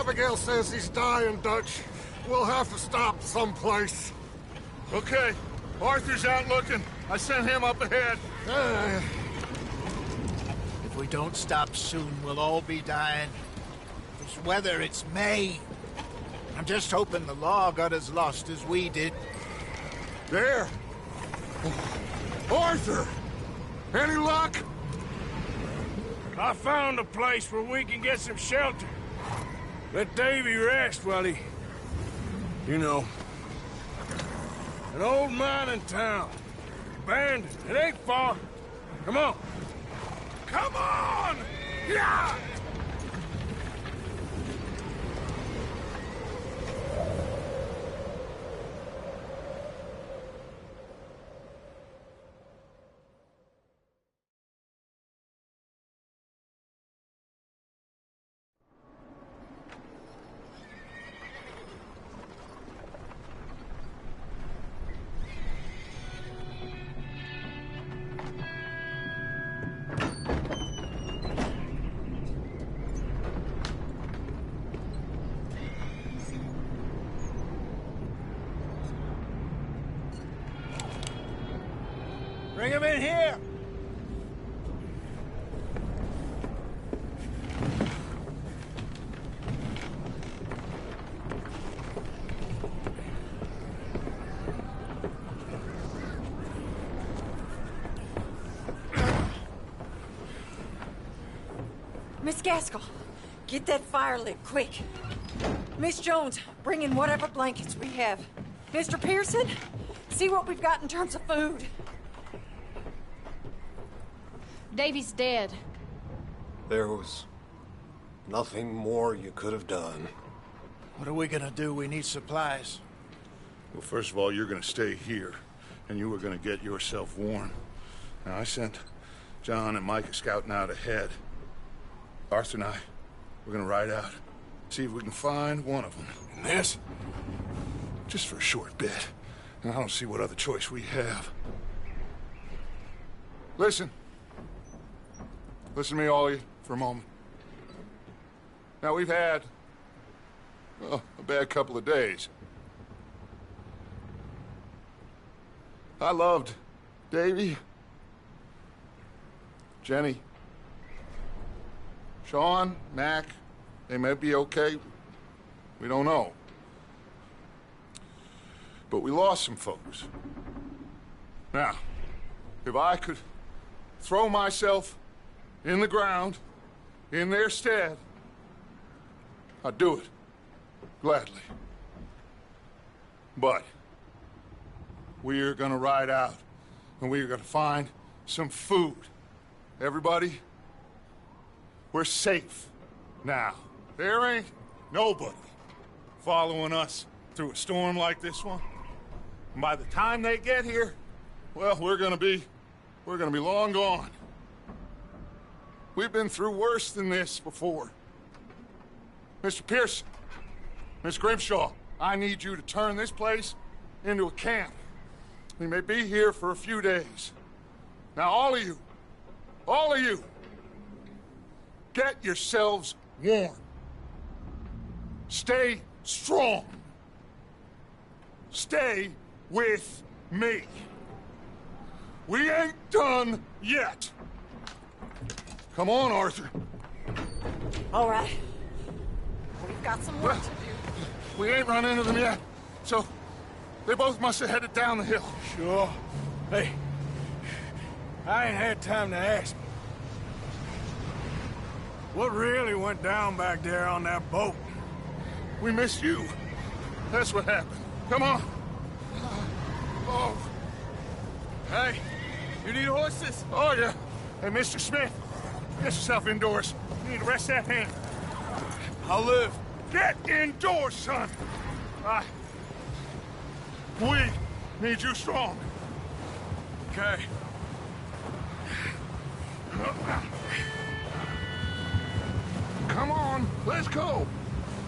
Abigail says he's dying, Dutch. We'll have to stop someplace. Okay. Arthur's out looking. I sent him up ahead. If we don't stop soon, we'll all be dying. This weather, it's May. I'm just hoping the law got as lost as we did. There! Arthur! Any luck? I found a place where we can get some shelter. Let Davy rest while he... You know. An old mining town. Abandoned. It ain't far. Come on. Come on! Yeah! Bring him in here! Miss Gaskell, get that fire lit, quick. Miss Jones, bring in whatever blankets we have. Mr. Pearson, see what we've got in terms of food. Davy's dead. There was nothing more you could have done. What are we gonna do? We need supplies. Well, first of all, you're gonna stay here, and you were gonna get yourself warm. Now, I sent John and Micah scouting out ahead. Arthur and I, we're gonna ride out, see if we can find one of them. And this, just for a short bit. And I don't see what other choice we have. Listen. Listen to me, all of you, for a moment. Now, we've had, well, a bad couple of days. I loved Davy, Jenny, Sean, Mac. They may be okay. We don't know. But we lost some folks. Now, if I could throw myself in the ground, in their stead, I'd do it, gladly. But we're gonna ride out, and we're gonna find some food. Everybody, we're safe now. There ain't nobody following us through a storm like this one. And by the time they get here, well, we're gonna be long gone. We've been through worse than this before. Mr. Pearson, Miss Grimshaw, I need you to turn this place into a camp. We may be here for a few days. Now, all of you, get yourselves warm. Stay strong. Stay with me. We ain't done yet. Come on, Arthur. All right. We've got some work to do. We ain't run into them yet, so they both must have headed down the hill. Sure. Hey, I ain't had time to ask. What really went down back there on that boat? We missed you. That's what happened. Come on. Oh. Hey, you need horses? Oh, yeah. Hey, Mr. Smith, get yourself indoors. You need to rest that hand. I'll live. Get indoors, son. We need you strong. Okay. Come on, let's go.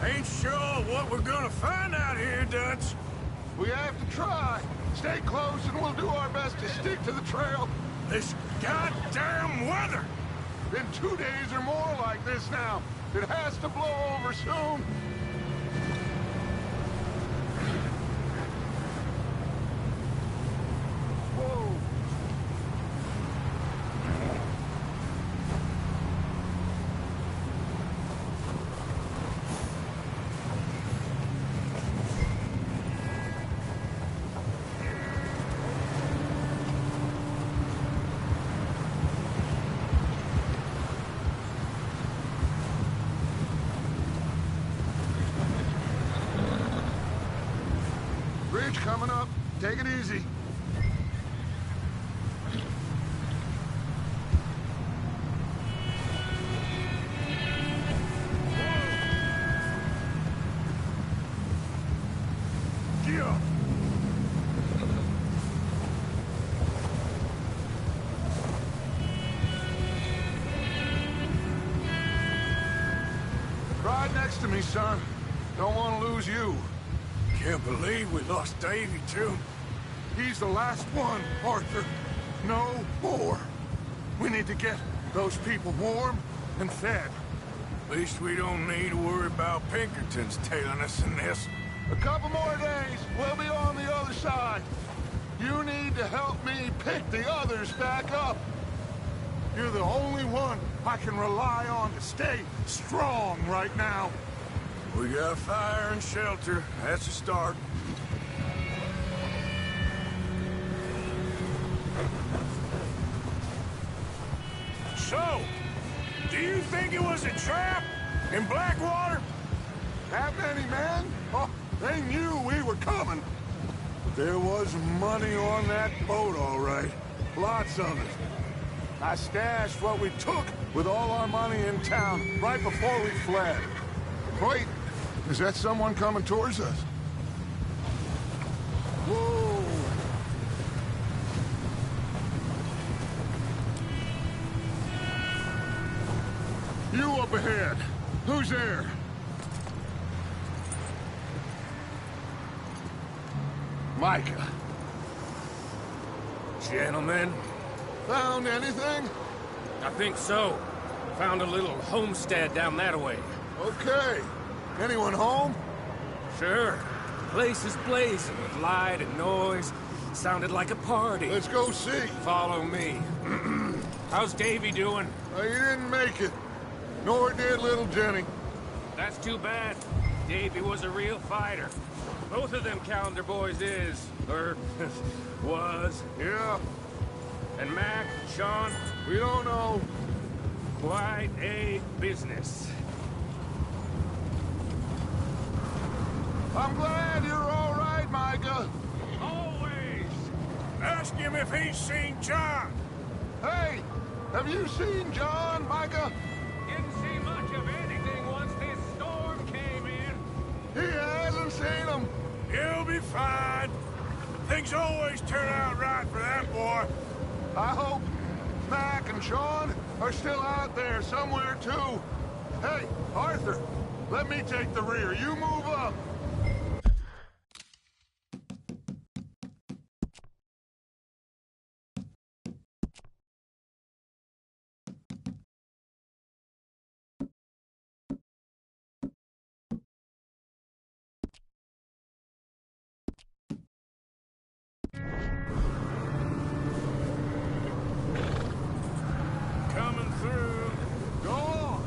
Ain't sure what we're gonna find out here, Dutch. We have to try. Stay close and we'll do our best to stick to the trail. This goddamn weather! Been 2 days or more like this now. It has to blow over soon. Whoa. Bridge coming up. Take it easy. Yeah. Ride next to me, son. Don't want to lose you. Can't believe we lost Davy, too. He's the last one, Arthur. No more. We need to get those people warm and fed. At least we don't need to worry about Pinkertons tailing us in this. A couple more days, we'll be on the other side. You need to help me pick the others back up. You're the only one I can rely on to stay strong right now. We got fire and shelter. That's a start. So, do you think it was a trap in Blackwater? That many men? Oh, they knew we were coming. But there was money on that boat, all right. Lots of it. I stashed what we took with all our money in town right before we fled. Wait, is that someone coming towards us? Whoa! You up ahead. Who's there? Micah. Gentlemen, Found anything? I think so. Found a little homestead down that way. Okay. Anyone home? Sure. Place is blazing with light and noise. Sounded like a party. Let's go see. Follow me. How's Davy doing? He didn't make it. Nor did little Jenny. That's too bad. Davy was a real fighter. Both of them Calendar boys is, or was. Yeah, And Mac, Sean, we don't know. quite a business. I'm glad you're all right, Micah. Always. Ask him if he's seen John. Hey, have you seen John, Micah? Didn't see much of anything once this storm came in. He hasn't seen him. He'll be fine. Things always turn out right for that boy. I hope Mac and Sean are still out there somewhere, too. Hey, Arthur, let me take the rear. You move up. Coming through. Go on.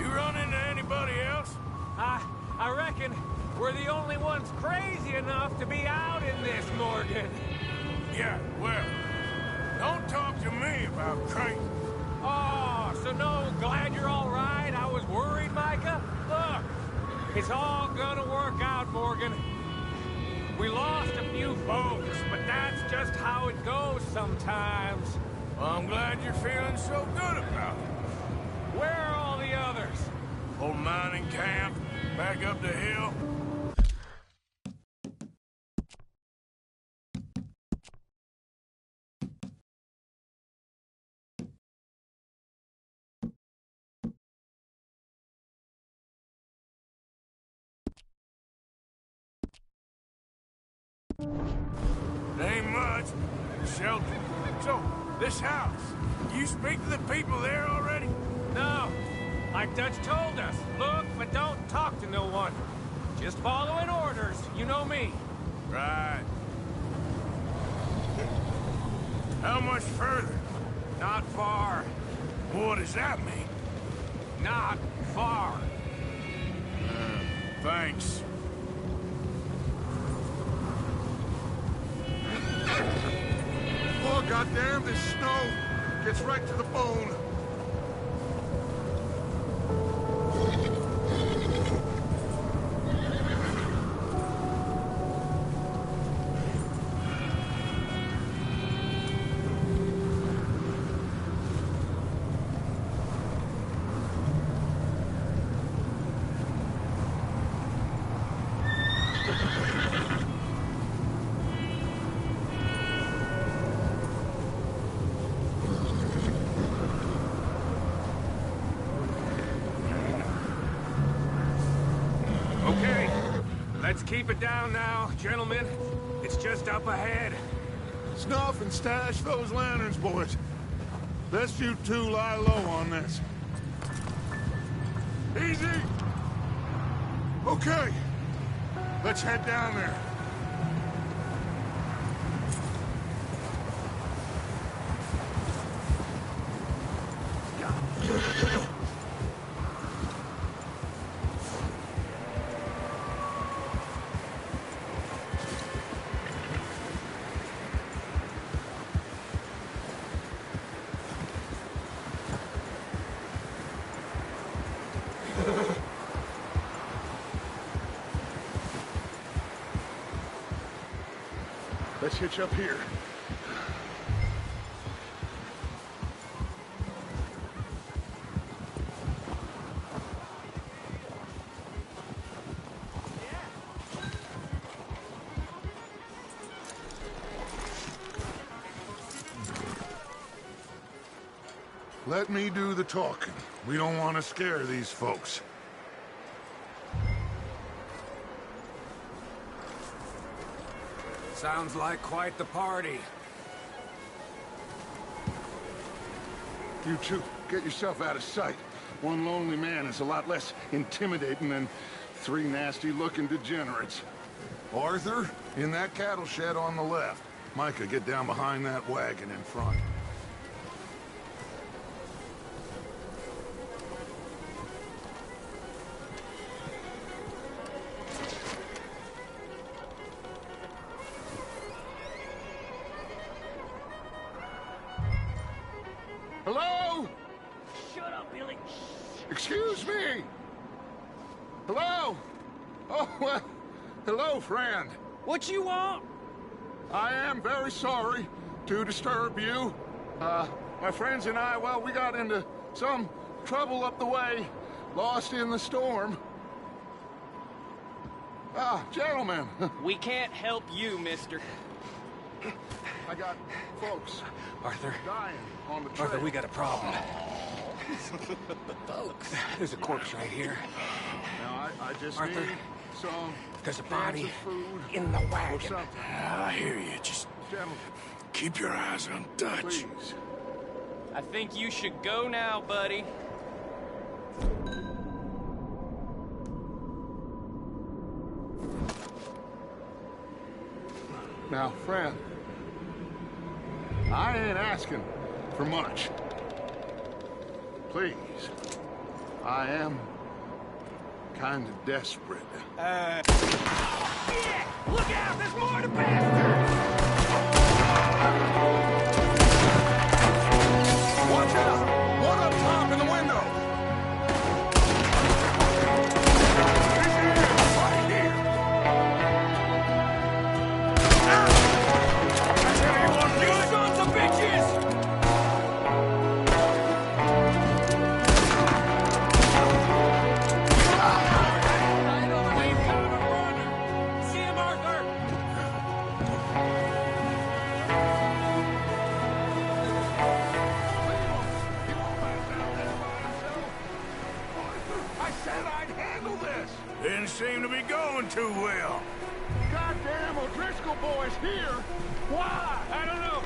You run into anybody else? I reckon we're the only ones crazy enough to be out in this, Morgan. Yeah, well, don't talk to me about crazy. Oh, so no, glad you're all right. I was worried, Micah. Look, it's all gonna work out, Morgan. We lost a few folks, but that's just how it goes sometimes. Well, I'm glad you're feeling so good about it. Where are all the others? Old mining camp, back up the hill. Ain't much. Shelter. So, this house, you speak to the people there already? No. Like Dutch told us, look, but don't talk to no one. Just following orders, you know me. Right. How much further? Not far. What does that mean? Not far. Thanks. Oh, goddamn, this snow gets right to the bone. Okay, let's keep it down now, gentlemen. It's just up ahead. Snuff and stash those lanterns, boys. Best you two lie low on this. Easy! Okay, let's head down there. Let's hitch up here. Let me do the talking. We don't want to scare these folks. Sounds like quite the party. You two, get yourself out of sight. One lonely man is a lot less intimidating than three nasty-looking degenerates. Arthur, in that cattle shed on the left. Micah, get down behind that wagon in front. Hello? Shut up, Billy. Excuse me? Hello? Oh, well, hello, friend. What you want? I am very sorry to disturb you. My friends and I, well, we got into some trouble up the way, lost in the storm. Gentlemen, We can't help you, mister. I got folks Arthur. dying on the trail. Arthur, we got a problem. Folks. There's a corpse right here. Now, I just Arthur, need some There's a cans body of food in the or wagon. something. I hear you. Just Gentlemen, keep your eyes on Dutch. please. I think you should go now, buddy. Now, friend, I ain't asking for much. Please, I am kind of desperate. Yeah! Look out! There's more to bastard! Watch out! One up top in the window! He's here! Right here! I tell you what, You sons of bitches! We've got a runner! See him, Arthur! I said I'd handle this! didn't seem to be going too well. goddamn O'Driscoll boys here. Why? I don't know.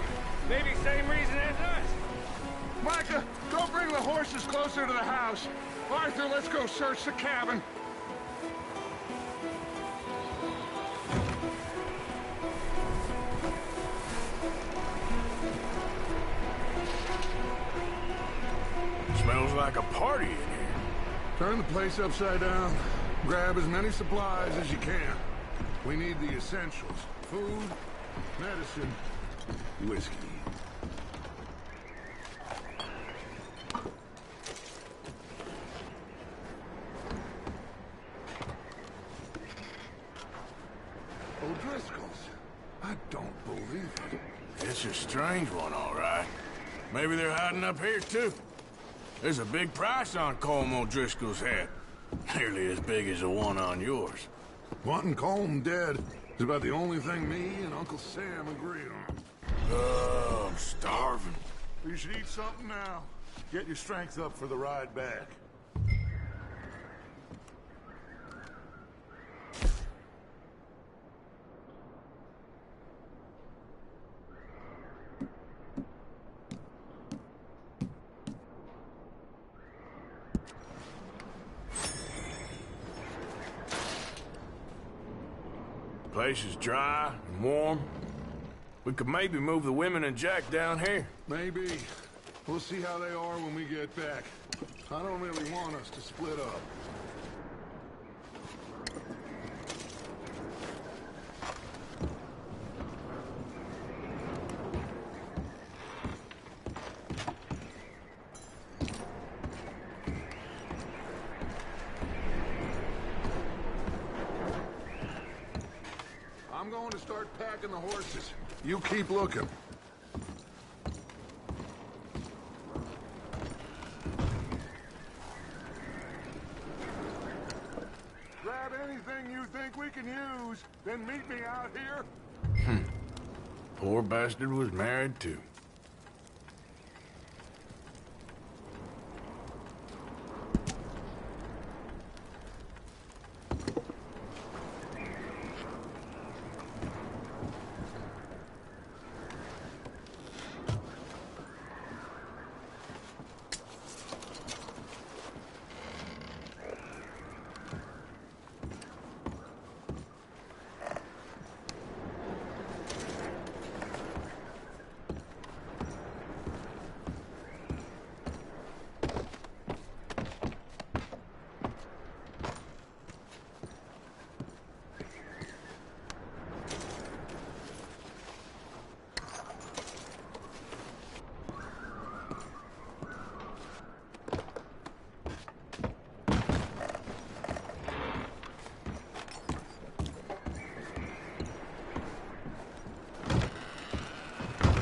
Maybe same reason as us. Micah, go bring the horses closer to the house. Arthur, let's go search the cabin. Smells like a party in here. Turn the place upside down. Grab as many supplies as you can. We need the essentials. Food, medicine, whiskey. O'Driscoll's. I don't believe it. It's a strange one, all right. Maybe they're hiding up here, too. There's a big price on Colm O'Driscoll's head. Nearly as big as the one on yours. Wanting Colm dead is about the only thing me and Uncle Sam agree on. Oh, I'm starving. You should eat something now. Get your strength up for the ride back. Place is dry and warm. We could maybe move the women and Jack down here. Maybe. We'll see how they are when we get back. I don't really want us to split up. I'm going to start packing the horses. You keep looking. Grab anything you think we can use, then meet me out here. Poor bastard was married, too.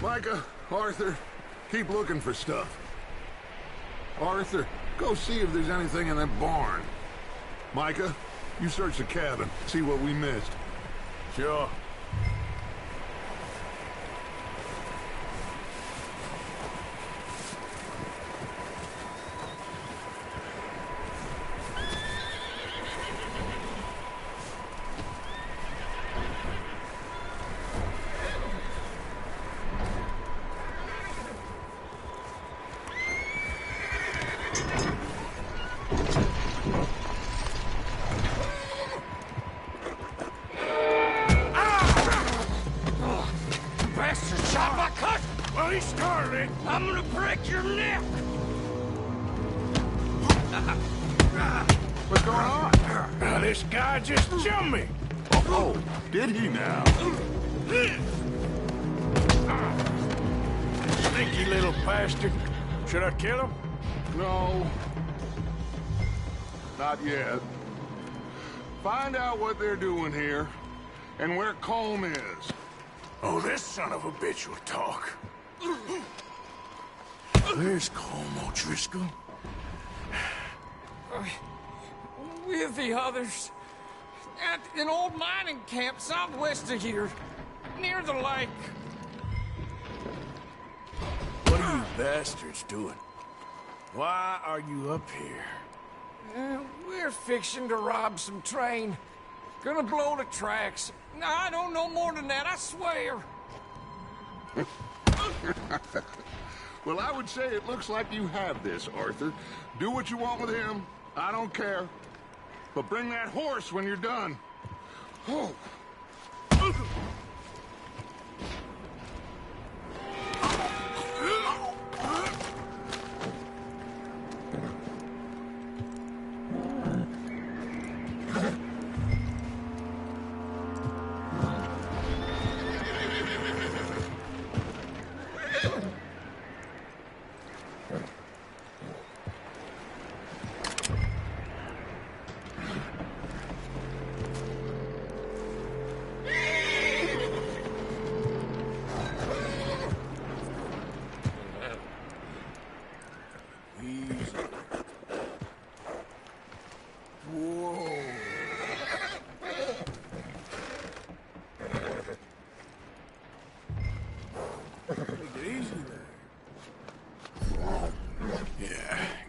Micah, Arthur, keep looking for stuff. Arthur, go see if there's anything in that barn. Micah, you search the cabin, see what we missed. Sure. Well, he started it. I'm gonna break your neck. What's going on? Now, this guy just jumped me. Oh, did he now? Sneaky little bastard. Should I kill him? No. Not yet. Find out what they're doing here, and where Colm is. Oh, this son of a bitch will talk. Where's Colm O'Driscoll? With the others. At an old mining camp southwest of here. Near the lake. What are you bastards doing? Why are you up here? We're fixing to rob some train. Gonna blow the tracks. No, I don't know more than that, I swear. Well, I would say it looks like you have this, Arthur. Do what you want with him. I don't care. But bring that horse when you're done. Oh.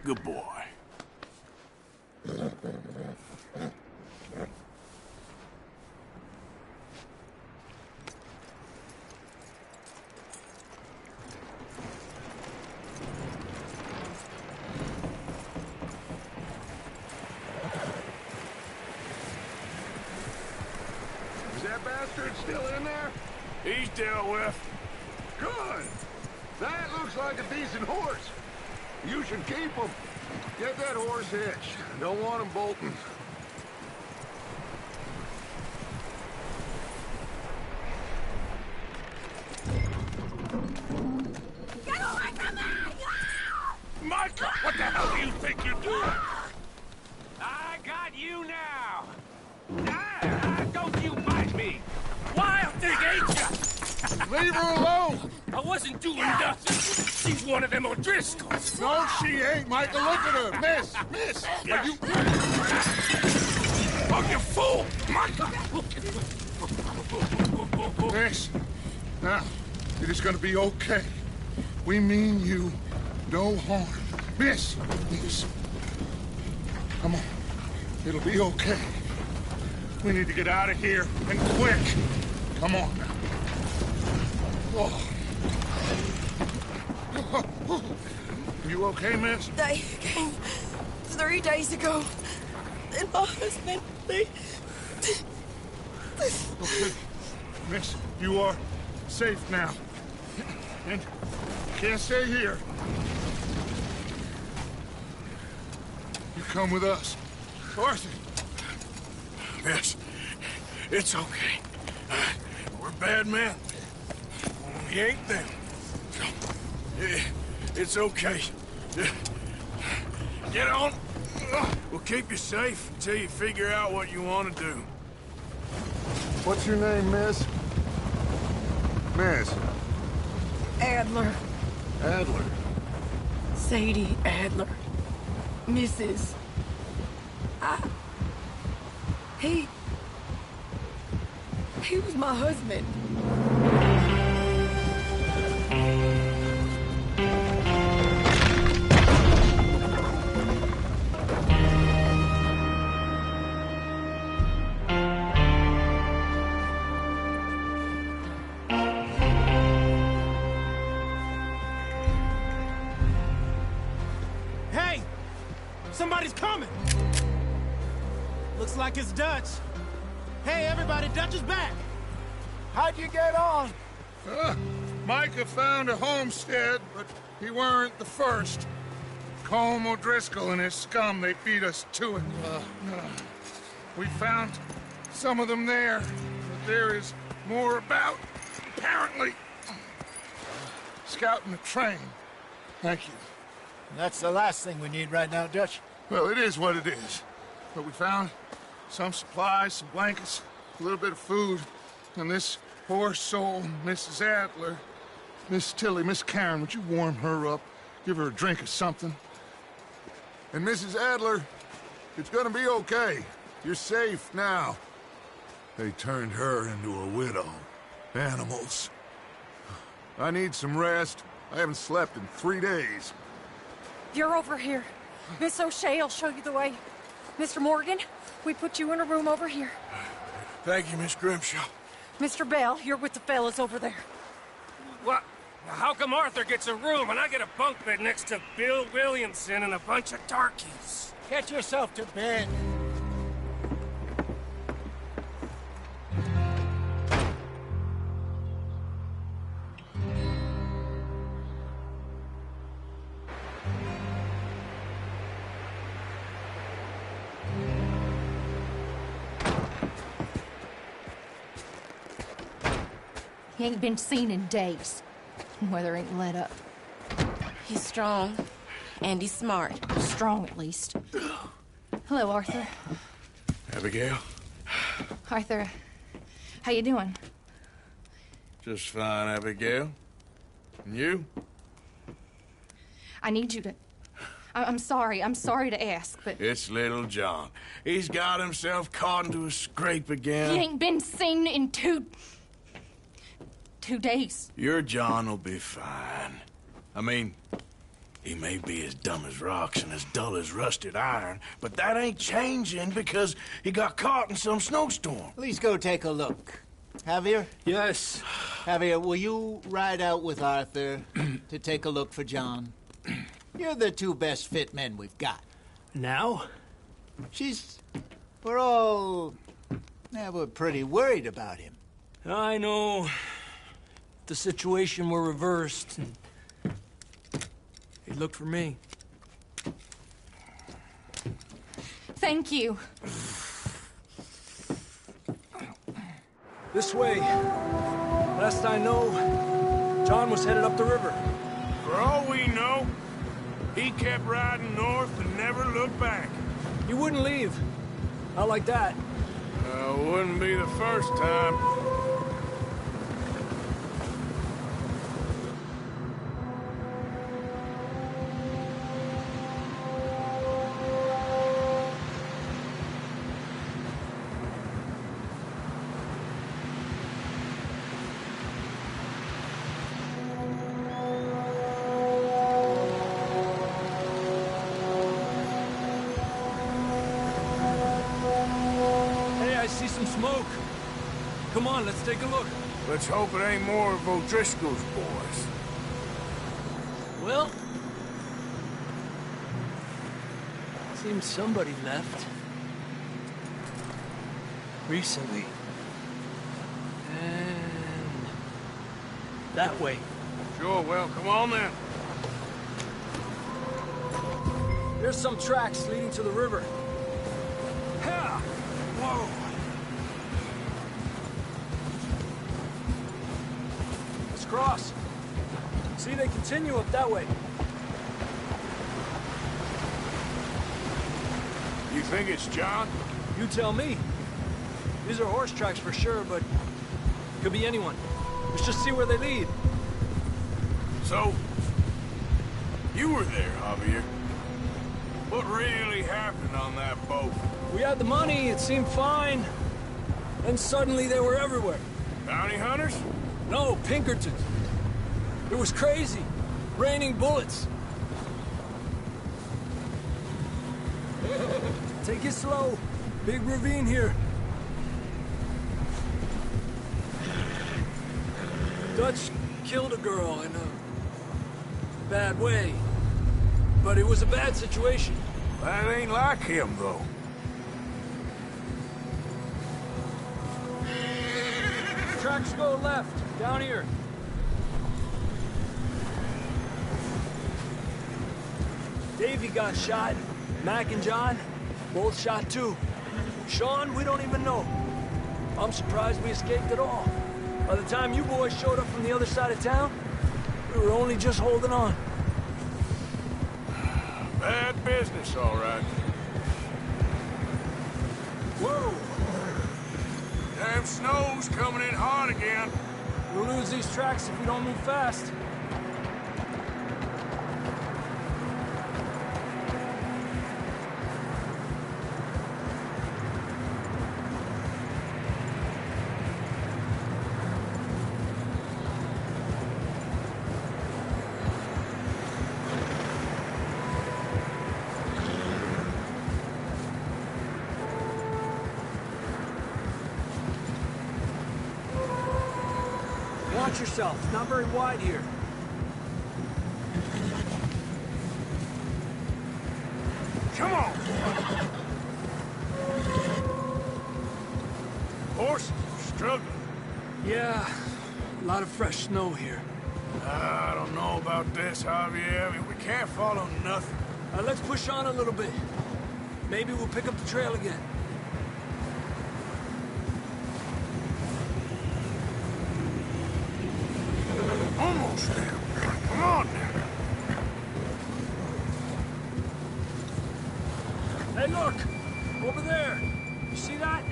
Good boy. Is that bastard still in there? He's dealt with. Good. That looks like a decent horse. You should keep him. Get that horse hitched. Don't want him bolting. Get away from me! Micah, what the hell do you think you're doing? I got you now. Don't you bite me. Wild thing, ain't ya? Leave her alone! I wasn't doing nothing. She's one of them O'Driscolls. No, she ain't, Micah. Look at her. Miss! Miss! Are you... Oh, you fool! Micah! Miss, now, it is gonna be okay. We mean you no harm. Miss! Miss. Come on. It'll be okay. We need to get out of here, and quick. Come on now. Oh. You okay, miss? They came 3 days ago. And my husband, they... Okay. Miss, you are safe now. And you can't stay here. You come with us. Arthur. Miss, it's okay. We're bad men. We ain't them. It's okay. Get on. We'll keep you safe until you figure out what you want to do. What's your name, miss? Miss. Adler. Adler. Sadie Adler. Mrs. He was my husband. Hey! Somebody's coming! Looks like it's Dutch. Hey, everybody, Dutch is back! How'd you get on? Micah found a homestead, but he weren't the first. Colm O'Driscoll and his scum, they beat us to it. We found some of them there, but there is more about, apparently. Scouting the train. Thank you. That's the last thing we need right now, Dutch. Well, it is what it is. But we found some supplies, some blankets, a little bit of food, and this poor soul, Mrs. Adler, Miss Tilly, Miss Karen, would you warm her up? Give her a drink or something? And Mrs. Adler, it's gonna be okay. You're safe now. They turned her into a widow. Animals. I need some rest. I haven't slept in 3 days. You're over here. Miss O'Shea will show you the way. Mr. Morgan, we put you in a room over here. Thank you, Miss Grimshaw. Mr. Bell, you're with the fellas over there. What? How come Arthur gets a room and I get a bunk bed next to Bill Williamson and a bunch of darkies? Get yourself to bed. He ain't been seen in days. Weather ain't let up. He's strong, and he's smart. Strong, at least. Hello, Arthur. Abigail? Arthur, how you doing? Just fine, Abigail. And you? I need you to... I'm sorry to ask, but... It's little John. He's got himself caught into a scrape again. He ain't been seen in 2 days. Your John will be fine. I mean, he may be as dumb as rocks and as dull as rusted iron, but that ain't changing because he got caught in some snowstorm. Please go take a look. Javier? Yes. Javier, will you ride out with Arthur to take a look for John? You're the 2 best fit men we've got. Now? We're pretty worried about him. I know. The situation were reversed. And he looked for me. Thank you. This way. Last I know, John was headed up the river. For all we know, he kept riding north and never looked back. He wouldn't leave. Not like that. Wouldn't be the first time. Smoke. Come on, let's take a look. Let's hope it ain't more of O'Driscoll's boys. Well, seems somebody left. Recently. And that way. Sure, well, come on then. There's some tracks leading to the river. Yeah. Whoa. Cross. See, they continue up that way. You think it's John? You tell me. These are horse tracks for sure, but could be anyone. Let's just see where they lead. So, you were there, Javier. What really happened on that boat? We had the money, it seemed fine. Then suddenly they were everywhere. Bounty hunters? No, Pinkertons. It was crazy. Raining bullets. Take it slow. Big ravine here. Dutch killed a girl in a bad way. But it was a bad situation. That ain't like him, though. Tracks go left, down here. Davey got shot. Mac and John, both shot too. Sean, we don't even know. I'm surprised we escaped at all. By the time you boys showed up from the other side of town, we were only just holding on. Bad business, all right. Whoa! Damn snow's coming in hard again. We'll lose these tracks if we don't move fast. Watch yourself. It's not very wide here. Come on! Horses struggling. Yeah, a lot of fresh snow here. I don't know about this, Javier. I mean, we can't follow nothing. Let's push on a little bit. Maybe we'll pick up the trail again. Almost there. Come on now. Hey, look! Over there! You see that?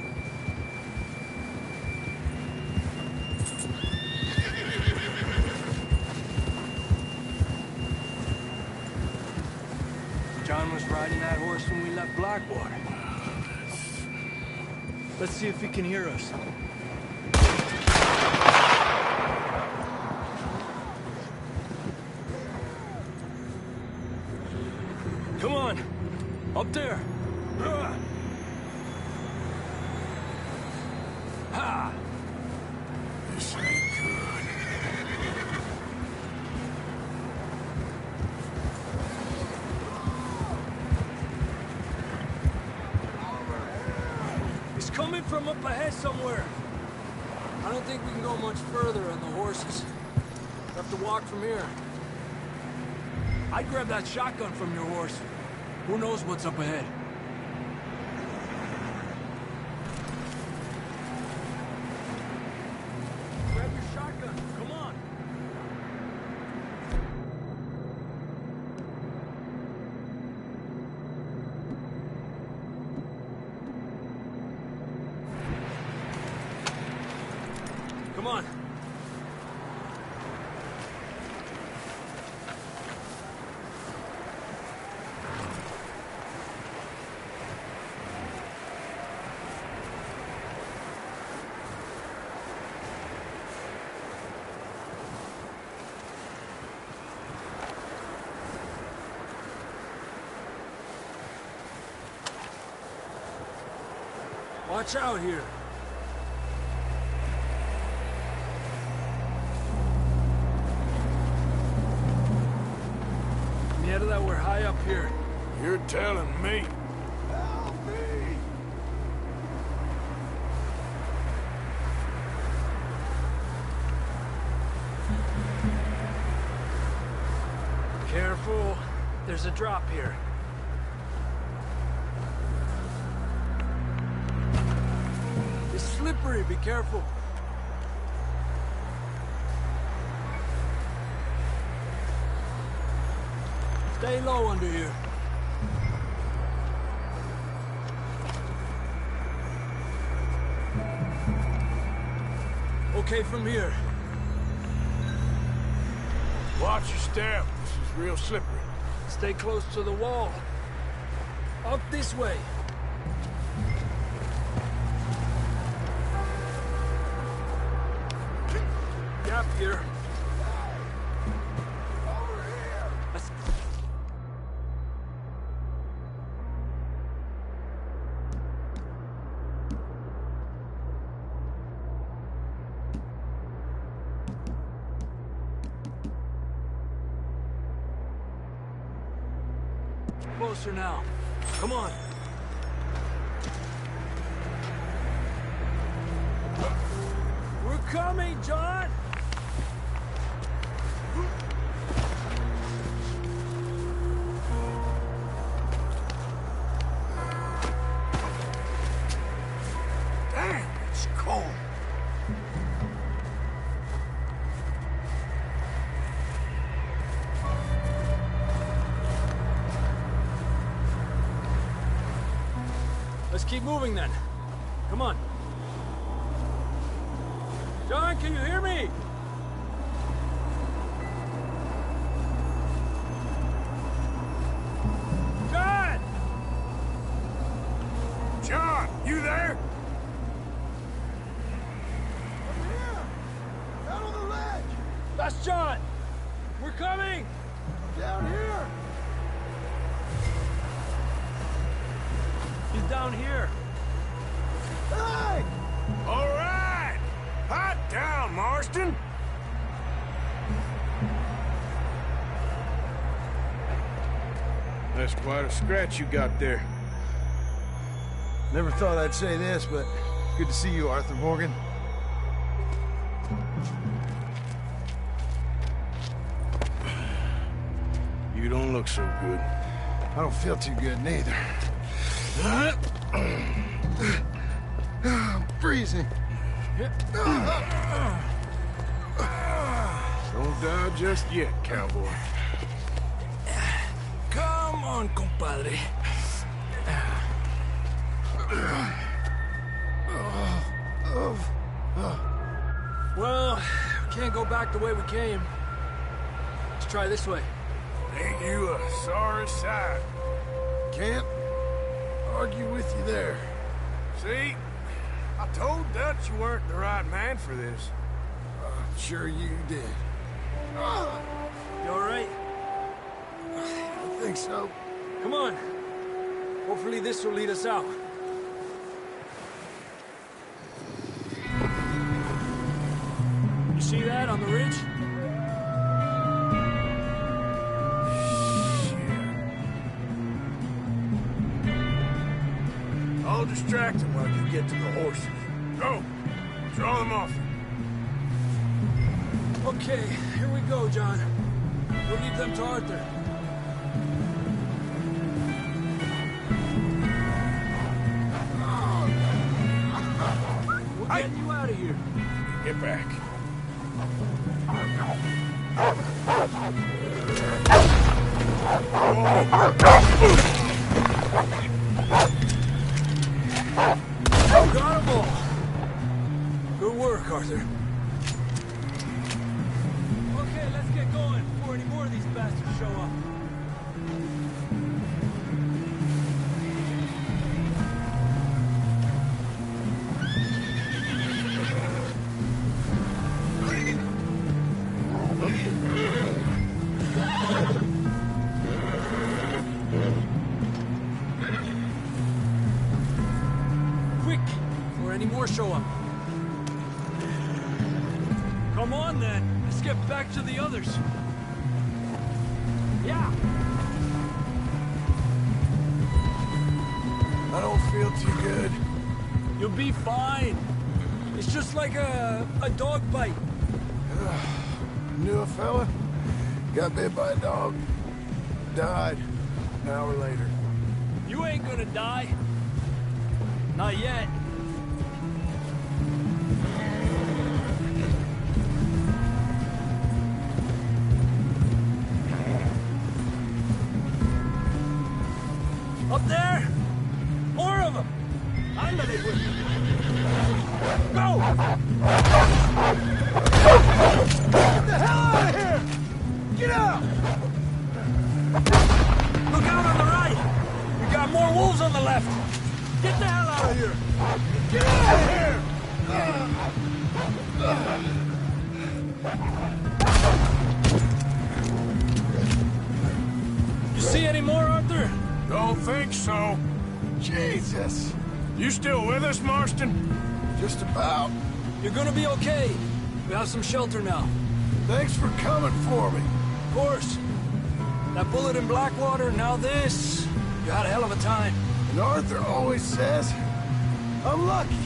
John was riding that horse when we left Blackwater. Let's see if he can hear us. Come on! Up there! Ha! This ain't good. He's coming from up ahead somewhere. I don't think we can go much further on the horses. We'll have to walk from here. I'd grab that shotgun from your horse. Who knows what's up ahead? Grab your shotgun. Come on. Come on. Watch out here. Nieta, that we're high up here. You're telling me. Help me! Careful. There's a drop here. It's slippery. Be careful. Stay low under here. Okay from here. Watch your step. This is real slippery. Stay close to the wall. Up this way. Gap here. Over here! Let's... Closer now. Come on. We're coming, John! Damn, it's cold. Let's keep moving then. Come on. John, can you hear me? John! John, you there? Over here! Down on the ledge! That's John! We're coming! Down here! He's down here. Hey! All right! Hot down, Marston. That's quite a scratch you got there. Never thought I'd say this, but it's good to see you, Arthur Morgan. You don't look so good. I don't feel too good, neither. I'm freezing. Don't die just yet, cowboy. Come on, compadre. Well, we can't go back the way we came. Let's try this way. Ain't you a sorry sight? Can't argue with you there. See? I told Dutch you weren't the right man for this. I'm sure you did. You all right? I think so. Come on. Hopefully this will lead us out. You see that on the ridge? I'll distract them while you get to the horses. Go! Draw them off. Okay, here we go, John. We'll leave them to Arthur. We're getting you out of here. Get back. Got 'em all. Good work, Arthur. Okay, let's get going before any more of these bastards show up. Quick, before any more show up. Come on, then. Let's get back to the others. Yeah. I don't feel too good. You'll be fine. It's just like a dog bite. Knew a fella, got bit by a dog, died an hour later. You ain't gonna die. Not yet. Up there! More of them! Ándale, güey! Go! Get the hell out of here! Get out! Look out on the right! We got more wolves on the left! Get the hell out of here! Get out of here! You see any more, Arthur? Don't think so. Jesus! You still with us, Marston? Just about. You're gonna be okay. We have some shelter now. Thanks for coming for me. Of course. That bullet in Blackwater, now this. You had a hell of a time. And Arthur always says, I'm lucky.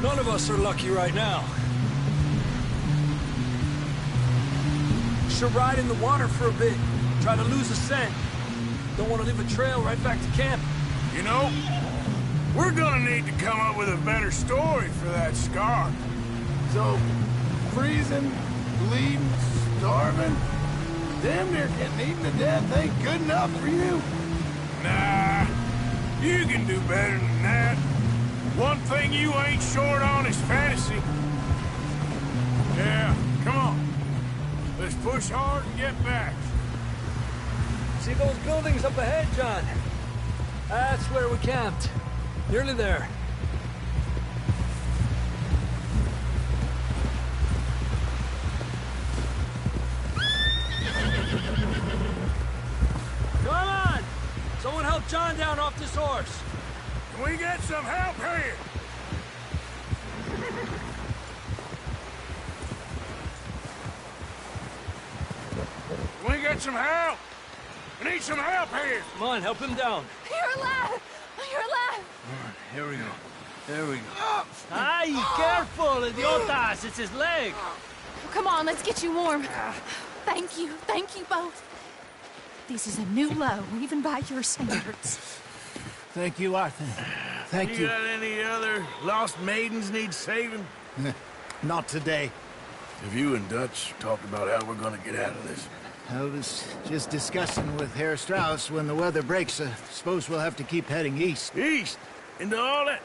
None of us are lucky right now. Should ride in the water for a bit. Try to lose the scent. Don't want to leave a trail right back to camp. You know, we're gonna need to come up with a better story for that scar. So, freezing, bleeding, starving, damn near getting eaten to death ain't good enough for you. Nah, you can do better than that. One thing you ain't short on is fantasy. Yeah, come on. Let's push hard and get back. See those buildings up ahead, John? That's where we camped. Nearly there. Come on! Someone help John down off this horse. Can we get some help here? Can we get some help? We need need some help here! Come on, help him down. You're alive! You're alive! Here we go. There we go. Ay, careful, idiotas! It's his leg! Come on, let's get you warm. Thank you both. This is a new low, even by your standards. Thank you, Arthur. Thank you. You got any other lost maidens need saving? Not today. Have you and Dutch talked about how we're gonna get out of this? I was just discussing with Herr Strauss when the weather breaks. Suppose we'll have to keep heading east. East? Into all that...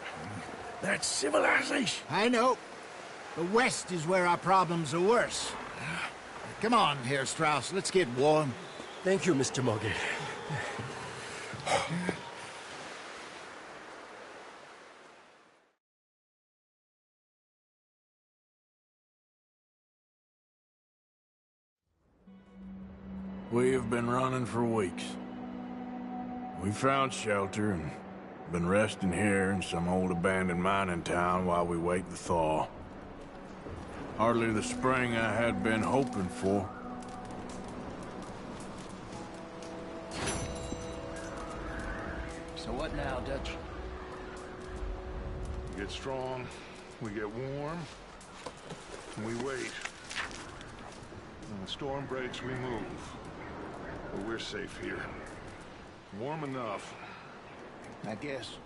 That's civilization. I know. The west is where our problems are worse. Come on, Herr Strauss. Let's get warm. Thank you, Mr. Morgan. We have been running for weeks. We found shelter and been resting here in some old abandoned mining town while we wait the thaw. Hardly the spring I had been hoping for. So what now, Dutch? We get strong, we get warm, and we wait. When the storm breaks, we move. But we're safe here. Warm enough. I guess.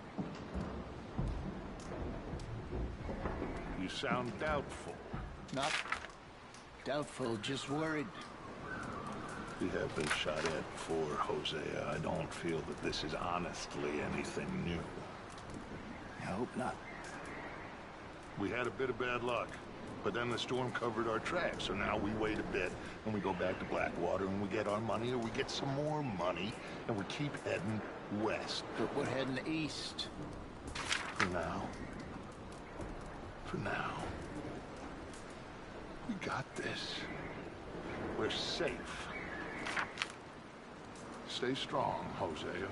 You sound doubtful. Not doubtful, just worried. We have been shot at before, Hosea. I don't feel that this is honestly anything new. I hope not. We had a bit of bad luck, but then the storm covered our tracks, so now we wait a bit, and we go back to Blackwater, and we get our money, or we get some more money, and we keep heading west. But we're heading east. For now. For now. We got this. We're safe. Stay strong, Hosea.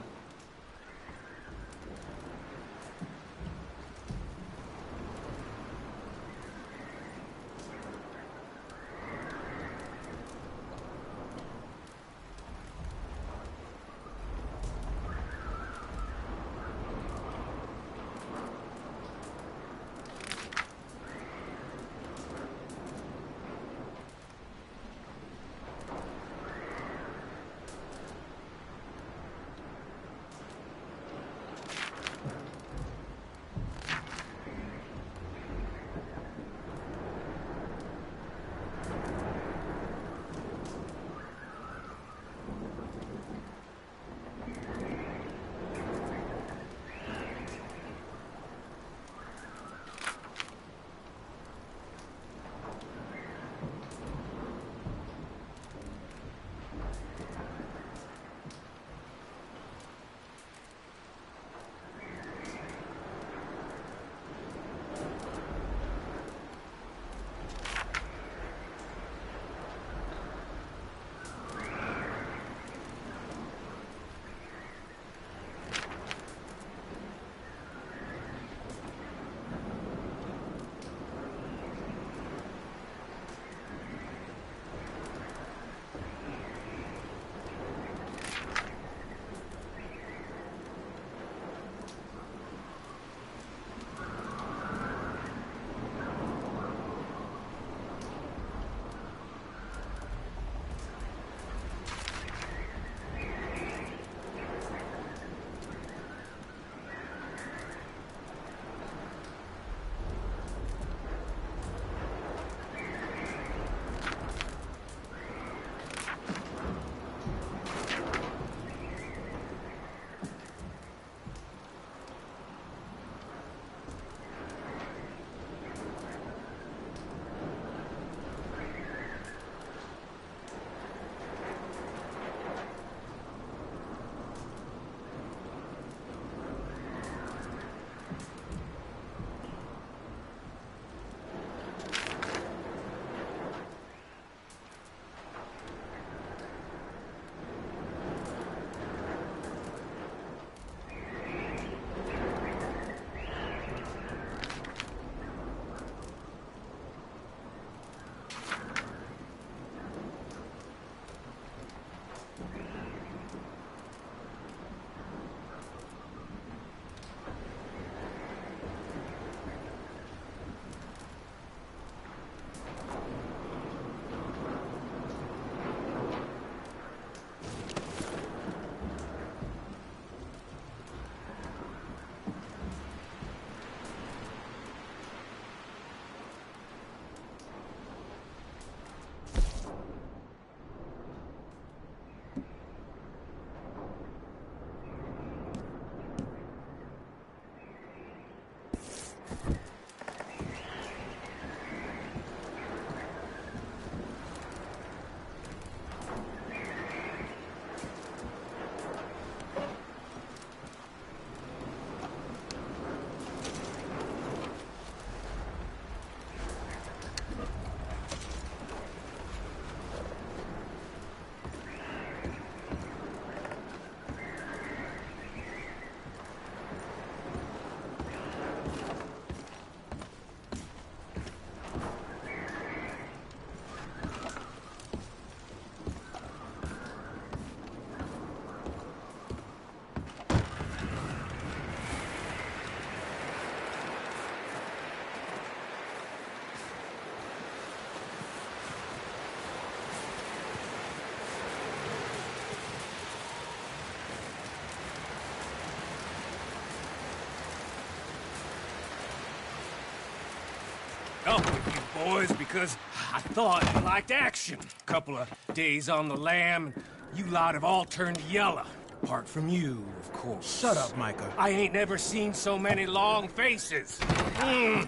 boys, because I thought you liked action. Couple of days on the lam, you lot have all turned yellow. Apart from you, of course. Shut up, Micah. I ain't never seen so many long faces. I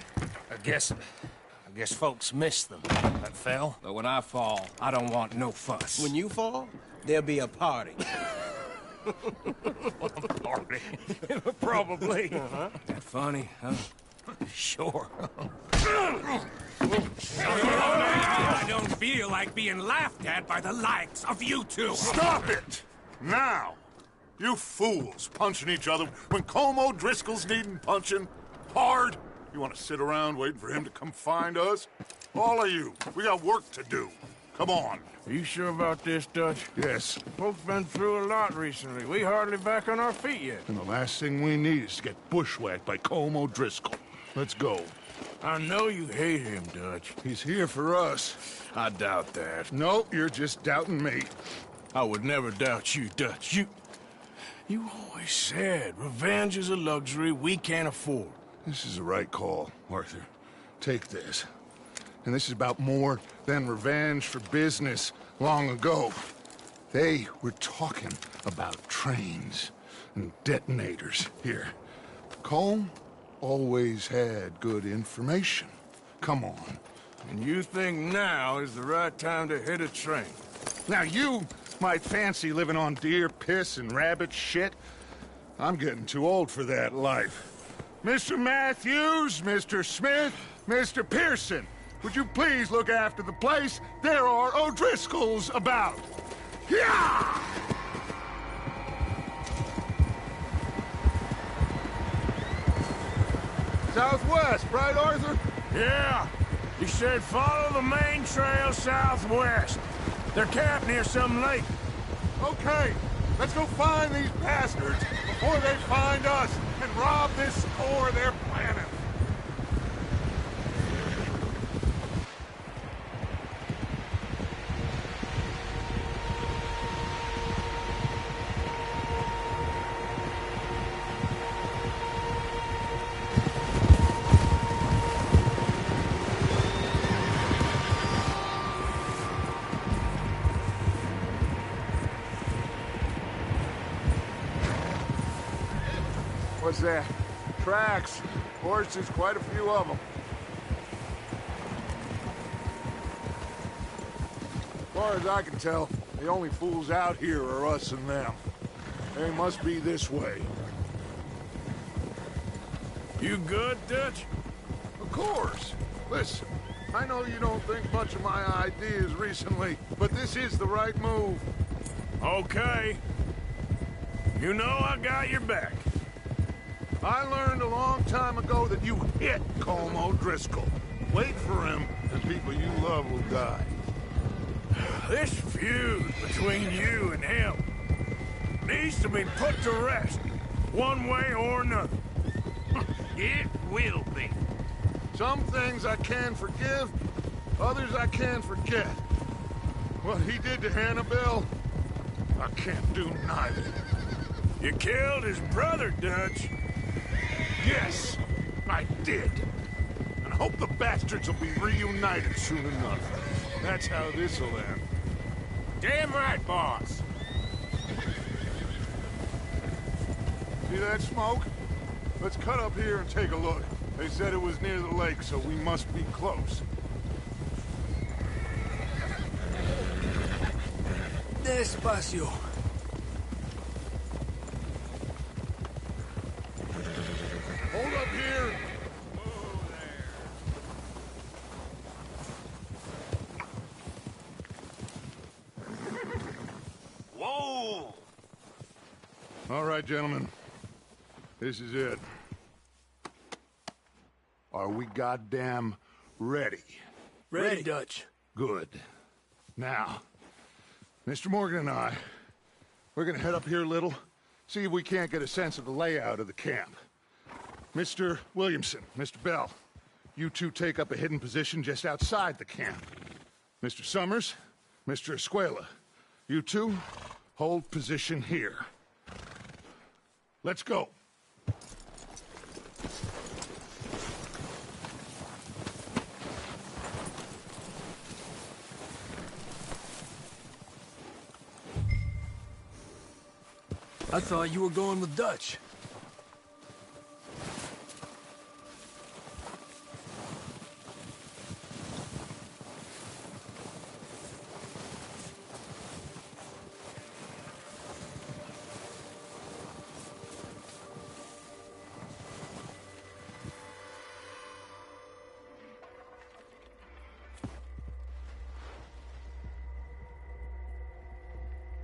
guess folks miss them. That fell. But when I fall, I don't want no fuss. When you fall, there'll be a party. Party? Probably. That funny, huh? Sure. I don't feel like being laughed at by the likes of you two. Stop it! Now! You fools punching each other when Colm O'Driscoll's needing punching hard. You want to sit around waiting for him to come find us? All of you, we got work to do. Come on. Are you sure about this, Dutch? Yes. Folks been through a lot recently. We hardly back on our feet yet. And the last thing we need is to get bushwhacked by Colm O'Driscoll. Let's go. I know you hate him, Dutch. He's here for us. I doubt that. No, you're just doubting me. I would never doubt you, Dutch. You always said revenge is a luxury we can't afford. This is the right call, Arthur. Take this. And this is about more than revenge for business long ago. They were talking about trains and detonators here. Colm always had good information. Come on. And you think now is the right time to hit a train? Now you might fancy living on deer piss and rabbit shit. I'm getting too old for that life. Mr. Matthews, Mr. Smith, Mr. Pearson, would you please look after the place? There are O'Driscolls about. Yeah! Southwest, right, Arthur? Yeah. He said follow the main trail southwest. They're camped near some lake. Okay, let's go find these bastards before they find us and rob this store they're planning. What's that? Tracks. Horses, quite a few of them. As far as I can tell, the only fools out here are us and them. They must be this way. You good, Dutch? Of course. Listen, I know you don't think much of my ideas recently, but this is the right move. Okay. You know I got your back. I learned a long time ago that you hit Colm O'Driscoll. Wait for him, and people you love will die. This feud between you and him needs to be put to rest, one way or another. It will be. Some things I can forgive, others I can't forget. What he did to Annabelle, I can't do neither. You killed his brother, Dutch. Yes, I did. And I hope the bastards will be reunited soon enough. That's how this'll end. Damn right, boss. See that smoke? Let's cut up here and take a look. They said it was near the lake, so we must be close. Despacio. Hold up here. Whoa! All right, gentlemen. This is it. Are we goddamn ready? Ready, Dutch. Good. Now, Mr. Morgan and I, we're gonna head up here a little, see if we can't get a sense of the layout of the camp. Mr. Williamson, Mr. Bell, you two take up a hidden position just outside the camp. Mr. Summers, Mr. Escuela, you two hold position here. Let's go. I thought you were going with Dutch.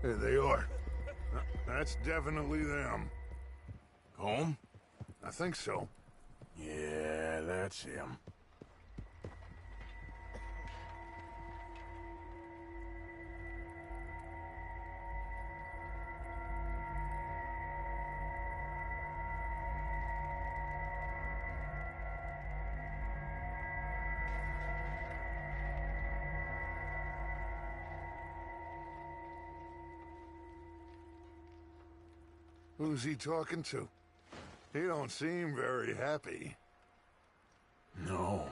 There they are. That's definitely them. Home? I think so. Yeah, that's him. Who's he talking to? He don't seem very happy. No.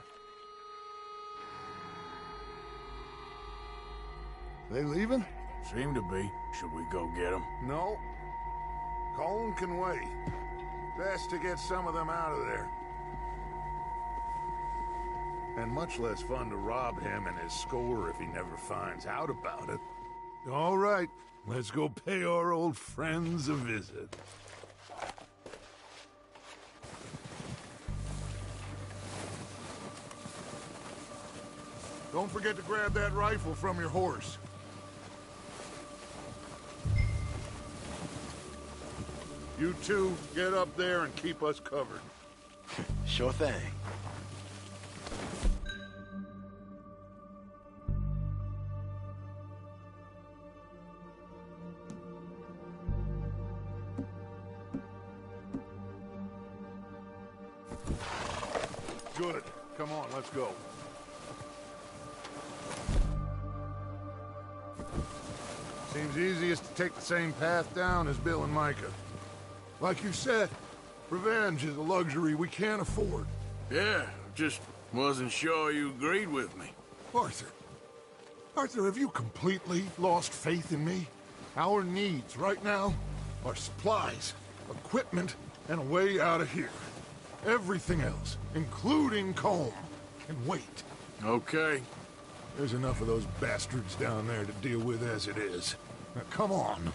They leaving? Seem to be. Should we go get them? No. Colin can wait. Best to get some of them out of there. And much less fun to rob him and his score if he never finds out about it. All right, let's go pay our old friends a visit. Don't forget to grab that rifle from your horse. You two, get up there and keep us covered. Sure thing. Good. Come on, let's go. Seems easiest to take the same path down as Bill and Micah. Like you said, revenge is a luxury we can't afford. Yeah, just wasn't sure you agreed with me. Arthur. Arthur, have you completely lost faith in me? Our needs right now are supplies, equipment, and a way out of here. Everything else, including Colm, can wait. Okay. There's enough of those bastards down there to deal with as it is. Now, come on.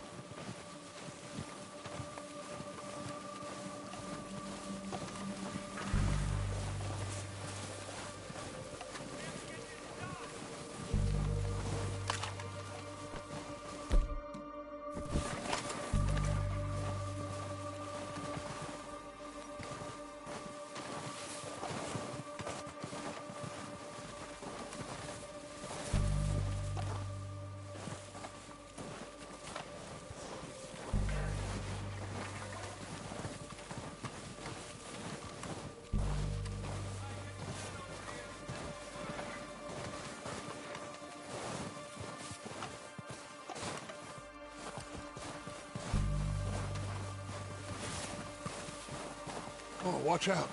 Oh, watch out.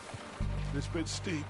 This bit's steep.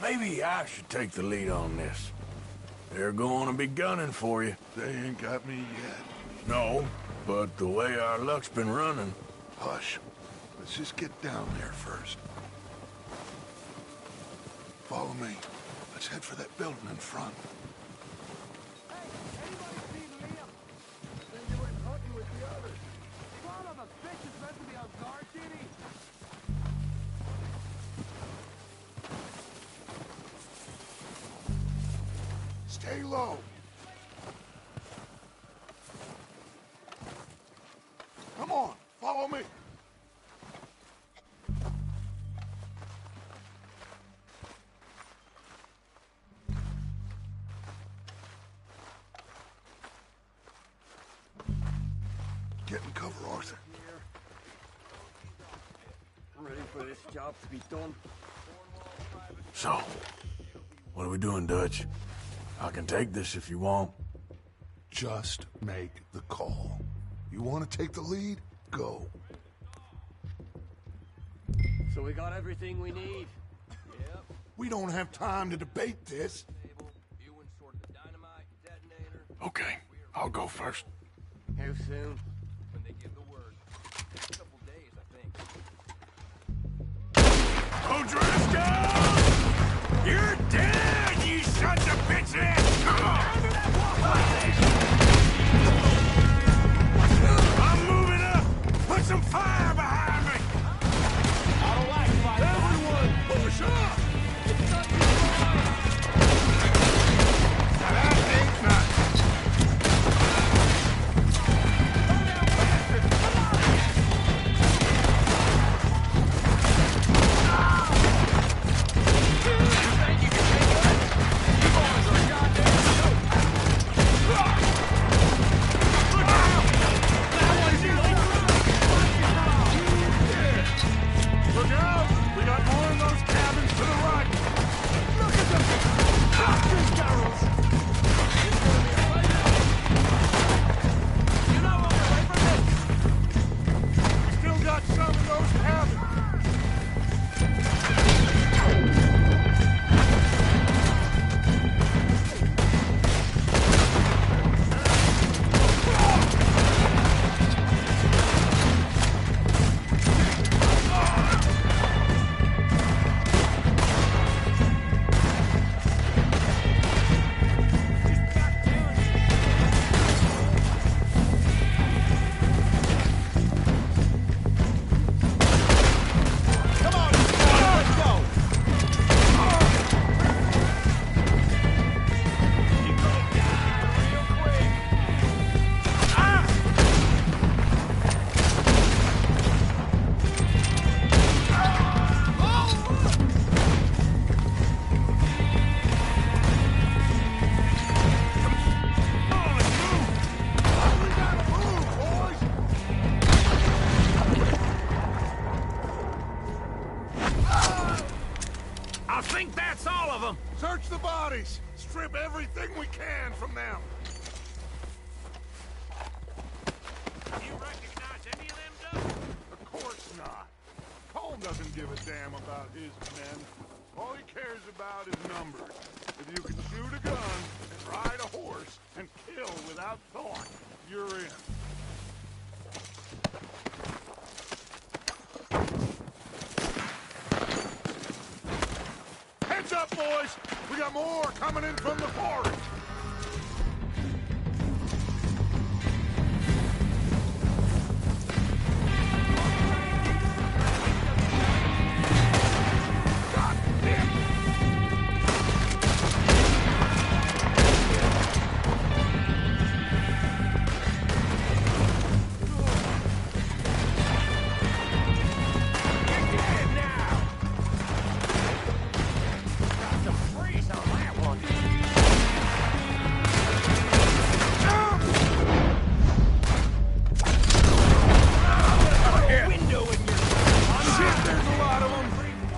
Maybe I should take the lead on this. They're going to be gunning for you. They ain't got me yet. No, but the way our luck's been running... Hush. Let's just get down there first. Follow me. Let's head for that building in front. Stay low. Come on, follow me. Get in cover, Arthur. I'm ready for this job to be done. So, what are we doing, Dutch? I can take this if you want. Just make the call. You want to take the lead? Go. So we got everything we need. Yep. We don't have time to debate this. Okay, I'll go first. How soon? When they give the word. A couple days, I think. O'Driscoll! You're dead, you sons of bitches! I'm moving up! Put some fire behind me! I don't like fighting. Everyone, push up! That ain't nothing. Look out! We got more in those cabins to the right! Look at them! These barrels! You know what? Away from this. We still got some in those cabins! I think that's all of them. Search the bodies. Strip everything we can from them. You recognize any of them, Doug? Of course not. Colm doesn't give a damn about his men. All he cares about is numbers. If you can shoot a gun and ride a horse and kill without thought, you're in. Heads up, boys! We got more coming in from the forest!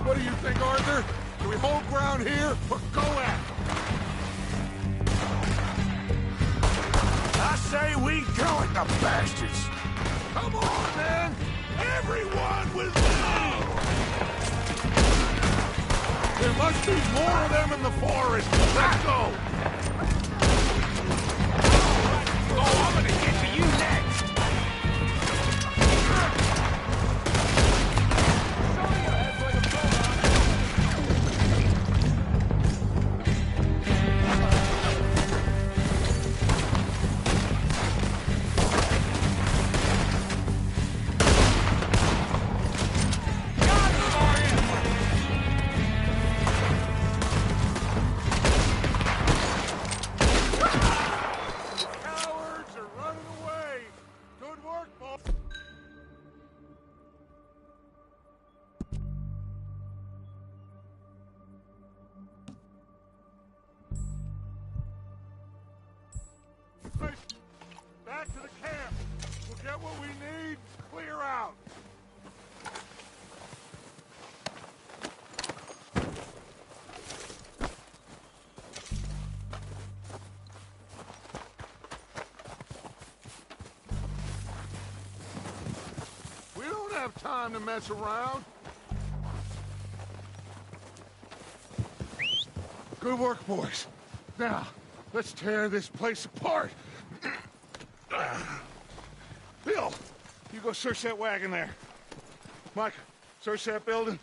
What do you think, Arthur? Do we hold ground here or go at it? I say we go at the bastards! Come on, man! Everyone with me! There must be more of them in the forest. Let's go! Oh, I'm gonna get to you next. Cowards are running have time to mess around. Good work, boys. Now, let's tear this place apart. Bill, you go search that wagon there. Mike, search that building.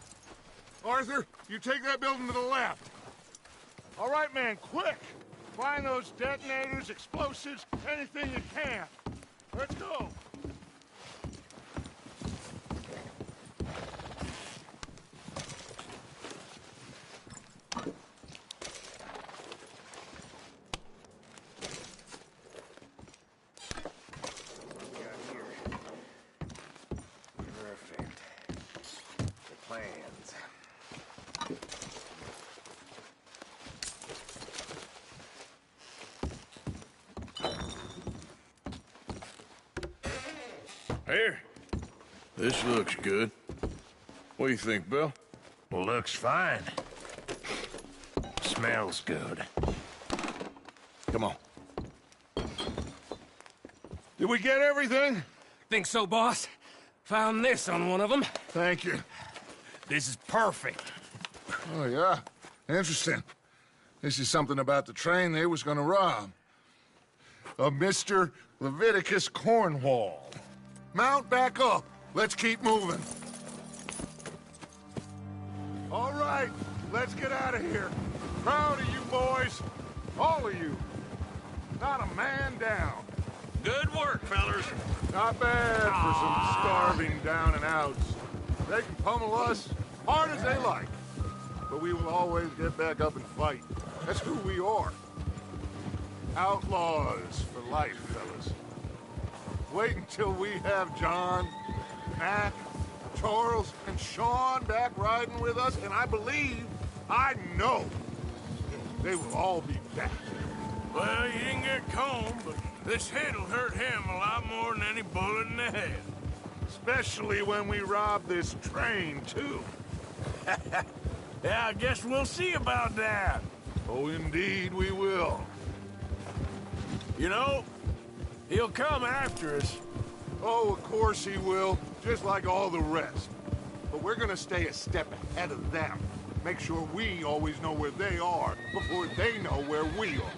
Arthur, you take that building to the left. All right, man, quick. Find those detonators, explosives, anything you can. Let's go. Perfect. The plans. Here. This looks good. What do you think, Bill? Looks fine. Smells good. Come on. Did we get everything? Think so, boss. Found this on one of them. Thank you. This is perfect. Oh, yeah? Interesting. This is something about the train they was gonna rob. Of Mr. Leviticus Cornwall. Mount back up. Let's keep moving. All right, let's get out of here. Proud of you boys. All of you. Not a man down. Good work, fellas. Not bad for some starving down and outs. They can pummel us hard as they like. But we will always get back up and fight. That's who we are. Outlaws for life, fellas. Wait until we have John, Mac, Charles, and Sean back riding with us, and I know, they will all be back. Well, you didn't get Colm, but this hit'll hurt him a lot more than any bullet in the head. Especially when we rob this train, too. Yeah, I guess we'll see about that. Oh, indeed we will. You know, he'll come after us. Oh, of course he will, just like all the rest. But we're gonna stay a step ahead of them. Make sure we always know where they are before they know where we are.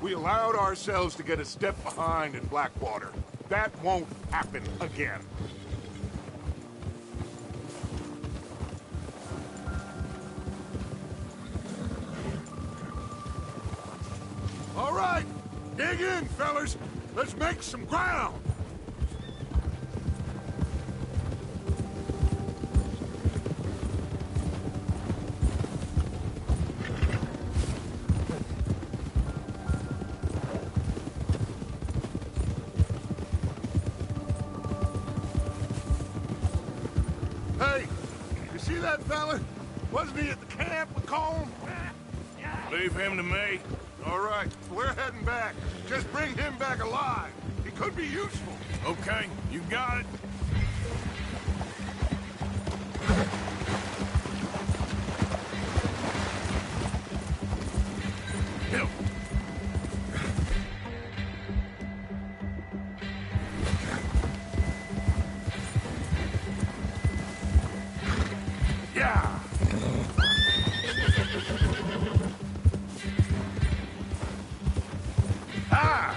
We allowed ourselves to get a step behind in Blackwater. That won't happen again. All right, dig in, fellas. Let's make some ground. Hey, you see that fella? Wasn't he at the camp with Colm? Leave him to me. All right, we're heading back. Just bring him back alive. He could be useful. Okay, you got it. Hill. Yeah. Ah!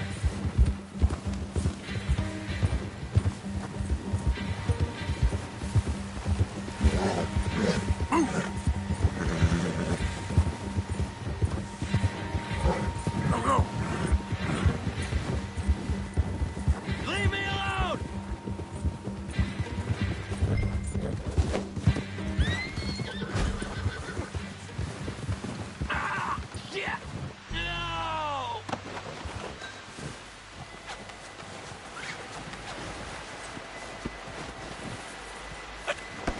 Go, go. Leave me alone! Ah! Shit! No!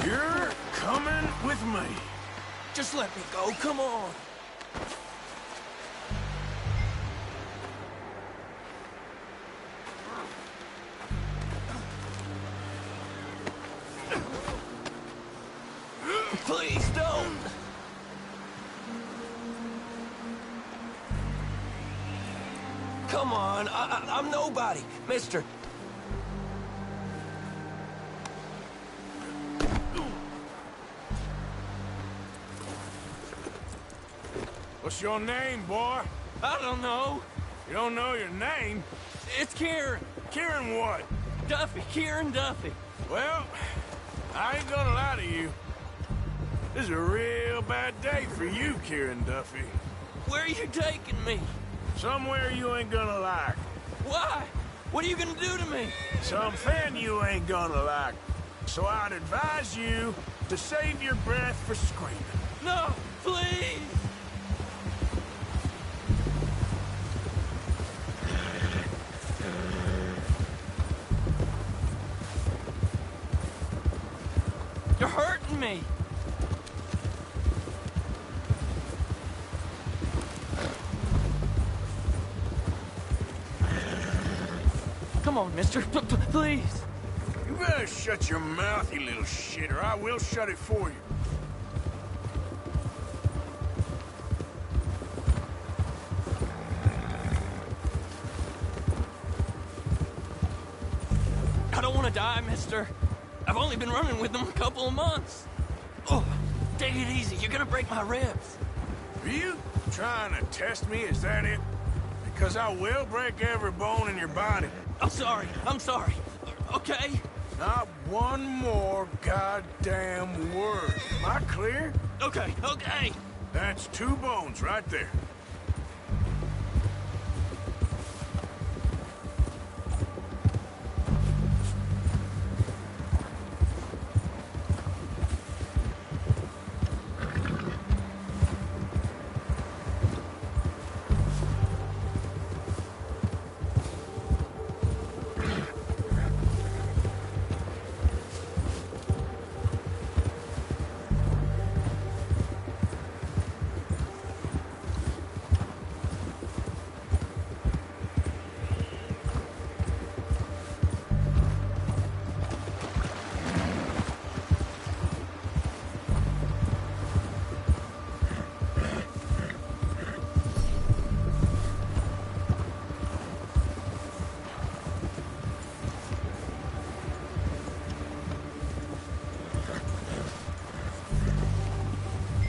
You're coming with me. Just let me go, come on. Please don't. Come on, I'm nobody, mister. What's your name, boy? I don't know. You don't know your name? It's Kieran. Kieran what? Duffy. Kieran Duffy. Well, I ain't gonna lie to you. This is a real bad day for you, Kieran Duffy. Where are you taking me? Somewhere you ain't gonna like. Why? What are you gonna do to me? Something you ain't gonna like. So I'd advise you to save your breath for screaming. No, please! You're hurting me! Come on, mister. Please. You better shut your mouth, you little shit, or I will shut it for you. I don't want to die, mister. I've only been running with them a couple of months. Oh, take it easy. You're gonna break my ribs. Are you trying to test me? Is that it? Because I will break every bone in your body. I'm sorry. I'm sorry. Okay? Not one more goddamn word. Am I clear? Okay, okay. That's 2 bones right there.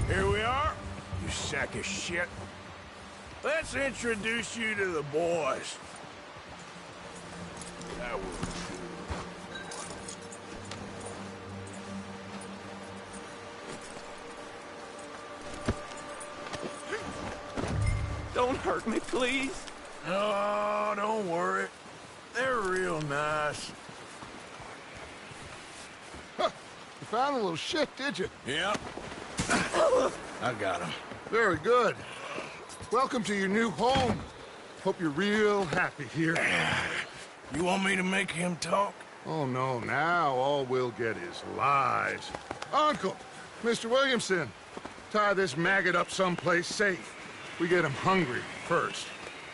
Here we are, you sack of shit. Let's introduce you to the boys. That will Don't hurt me, please. Oh, don't worry. They're real nice. Huh. You found a little shit, did you? Yep. I got him. Very good. Welcome to your new home. Hope you're real happy here. You want me to make him talk? Oh, no. Now all we'll get is lies. Uncle, Mr. Williamson, tie this maggot up someplace safe. We get him hungry first.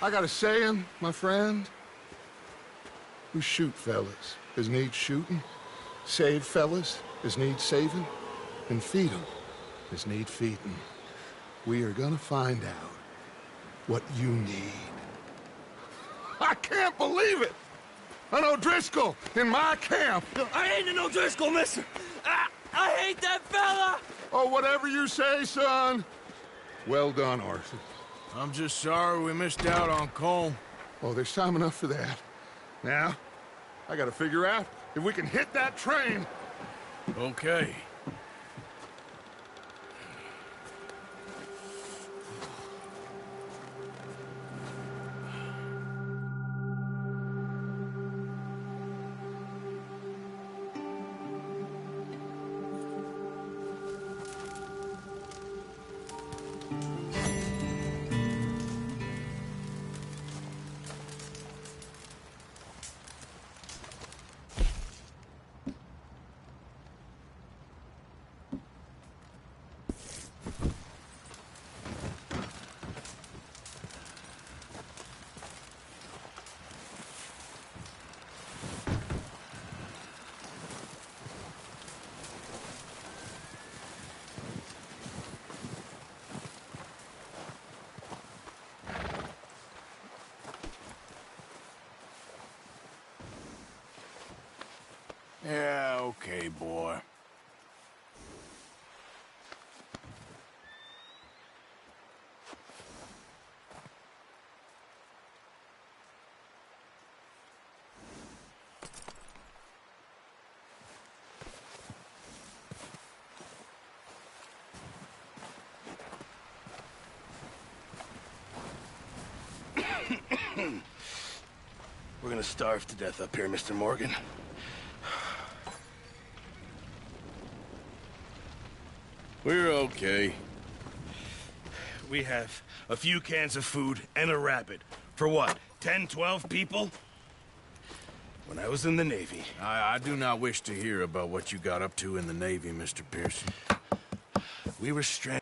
I got a saying, my friend. Who shoot fellas as need shooting, save fellas as need saving, and feed 'em as need feeding. We are gonna find out what you need. I can't believe it! An O'Driscoll in my camp! I ain't an O'Driscoll, mister! I hate that fella! Oh, whatever you say, son. Well done, Arthur. I'm just sorry we missed out on Colm. Oh, there's time enough for that. Now, I gotta figure out if we can hit that train. Okay. Yeah, okay, boy. we're gonna starve to death up here, Mr. Morgan. We're okay. We have a few cans of food and a rabbit. For what, 10, 12 people? When I was in the Navy... I do not wish to hear about what you got up to in the Navy, Mr. Pearson. We were stranded.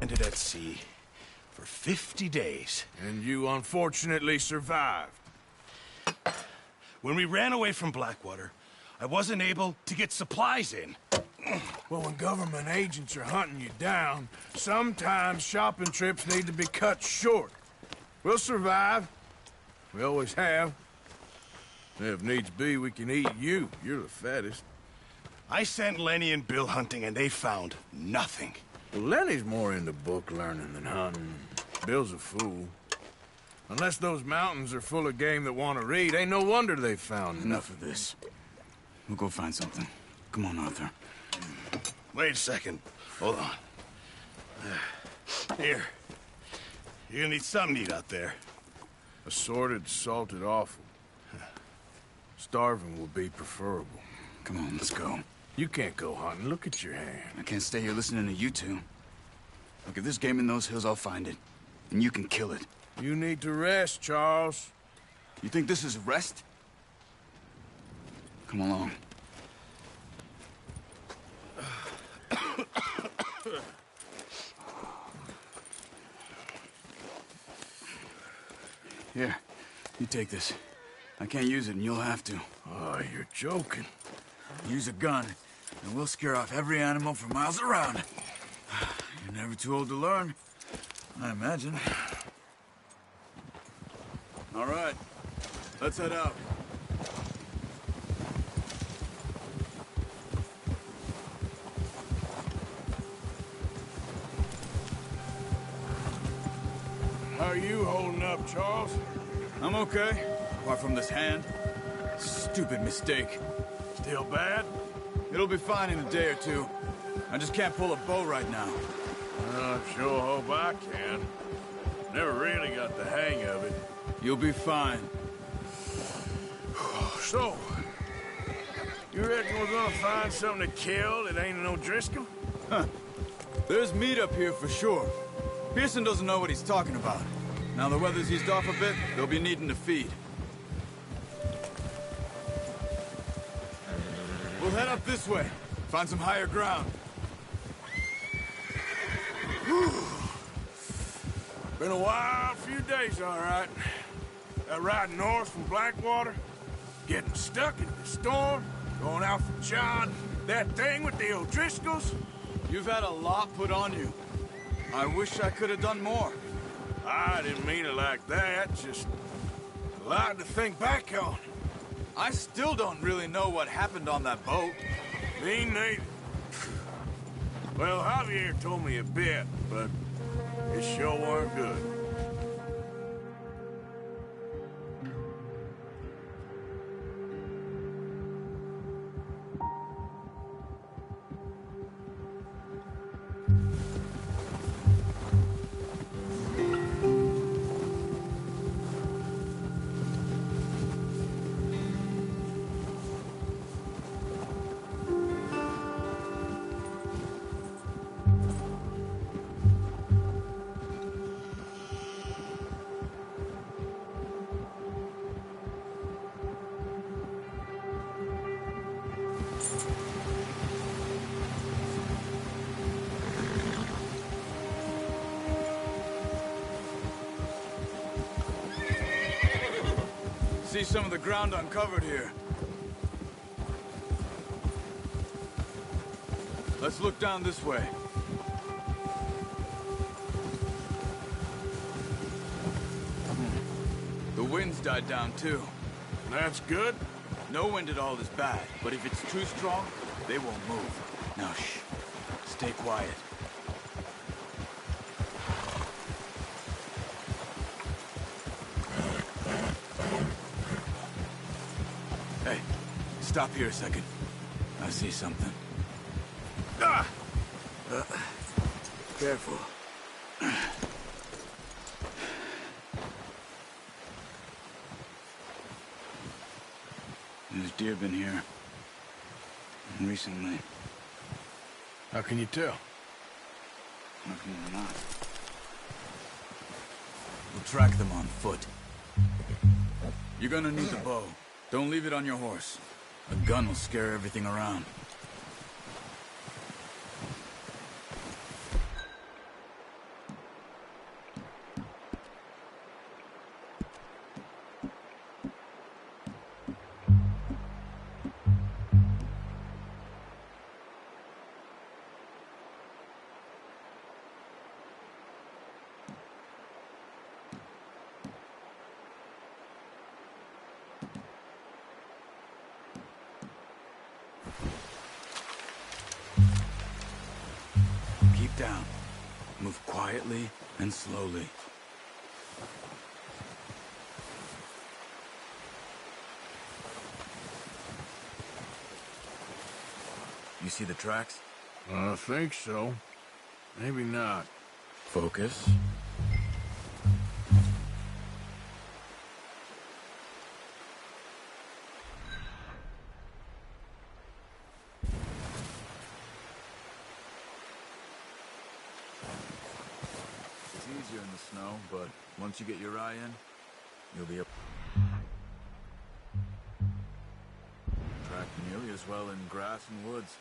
At sea for 50 days. And you unfortunately survived. When we ran away from Blackwater, I wasn't able to get supplies in. Well, when government agents are hunting you down, sometimes shopping trips need to be cut short. We'll survive. We always have. If needs be, we can eat you. You're the fattest. I sent Lenny and Bill hunting, and they found nothing. Well, Lenny's more into book learning than hunting. Bill's a fool. Unless those mountains are full of game that want to read, ain't no wonder they found Enough of this. We'll go find something. Come on, Arthur. Wait a second. Hold on. Here. You're gonna need something to eat out there. Assorted, salted offal. Starving will be preferable. Come on, let's go. You can't go hunting. Look at your hand. I can't stay here listening to you two. Look, if there's game in those hills, I'll find it. And you can kill it. You need to rest, Charles. You think this is rest? Come along. Here, you take this. I can't use it, and you'll have to. Oh, you're joking. Use a gun, and we'll scare off every animal for miles around. You're never too old to learn, I imagine. All right, let's head out. How are you holding up, Charles? I'm okay, apart from this hand. Stupid mistake. Still bad? It'll be fine in a day or two. I just can't pull a bow right now. I sure hope I can. Never really got the hang of it. You'll be fine. So, you reckon we're gonna find something to kill that ain't no Driscoll? Huh. There's meat up here for sure. Pearson doesn't know what he's talking about. Now the weather's eased off a bit, they'll be needing to feed. We'll head up this way. Find some higher ground. Been a wild few days, all right. That ride north from Blackwater, getting stuck in the storm, going out for John, that thing with the O'Driscolls. You've had a lot put on you. I wish I could have done more. I didn't mean it like that, just a lot to think back on. I still don't really know what happened on that boat. Me neither. Well, Javier told me a bit, but it sure weren't good. see some of the ground uncovered here. Let's look down this way. The wind's died down too. That's good. No wind at all is bad, but if it's too strong, they won't move. Now shh. Stay quiet. Hey, stop here a second. I see something. Ah! Careful. There's deer been here. Recently. How can you tell? How can you not? We'll track them on foot. You're gonna need the bow. Don't leave it on your horse. A gun will scare everything around. Keep down. Move quietly and slowly. You see the tracks? I think so. Maybe not. Focus. It's easier in the snow, but once you get your eye in, you'll be able to track nearly as well in grass and woods.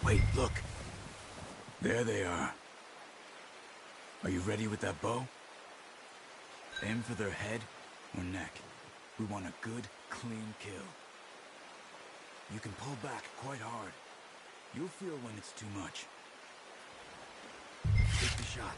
Wait, look. There they are. Are you ready with that bow? Aim for their head or neck. We want a good, clean kill. You can pull back quite hard. You'll feel when it's too much. Take the shot.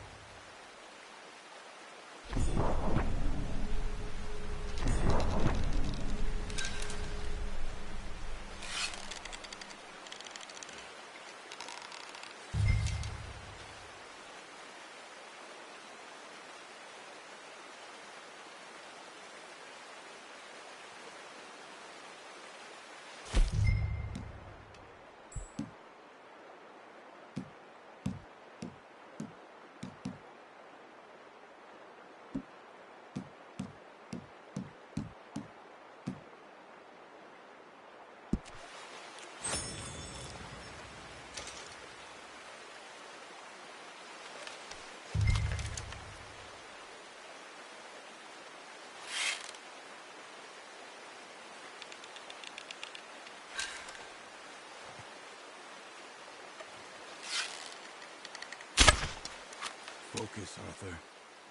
Focus, Arthur.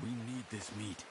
We need this meat.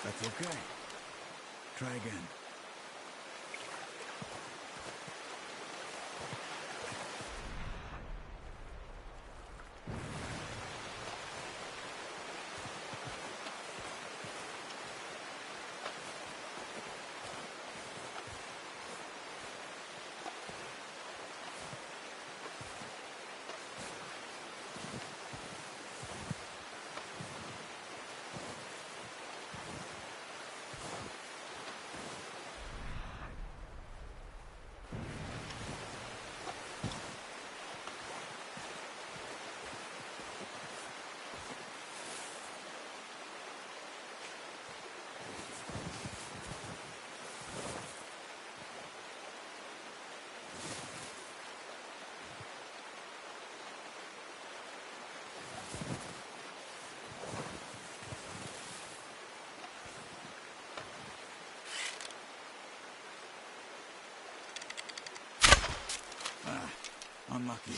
That's okay. Try again. Unlucky.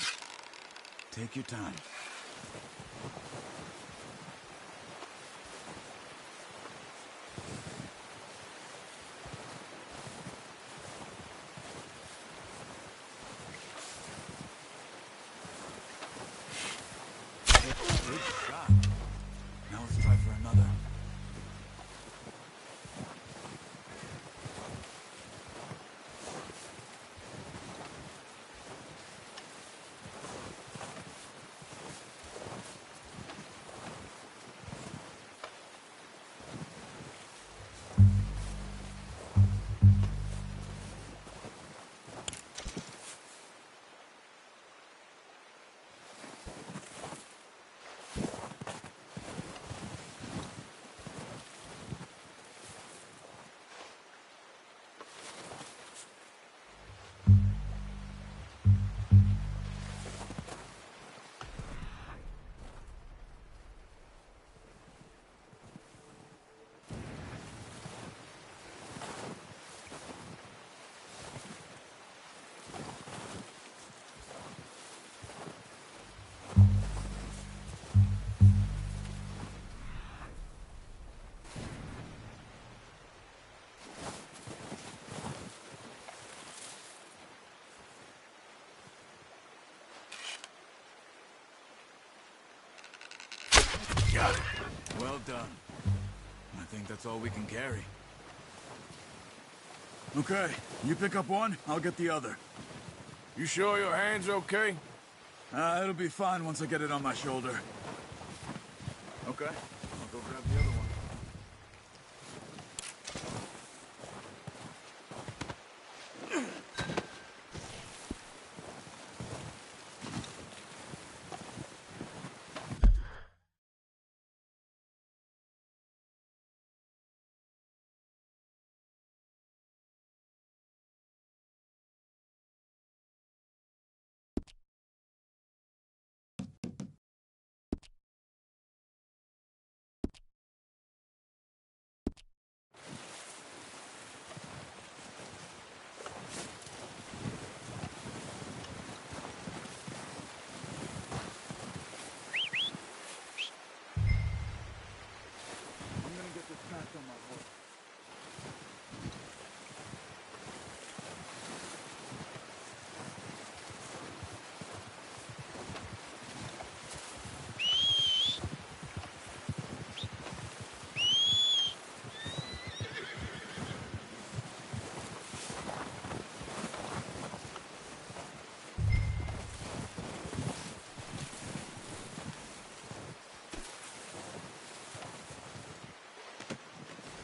Take your time. Good shot. Now let's try for another. Got it. Well done. I think that's all we can carry. Okay, you pick up one, I'll get the other. You sure your hand's okay? It'll be fine once I get it on my shoulder. Okay, I'll go grab the other one.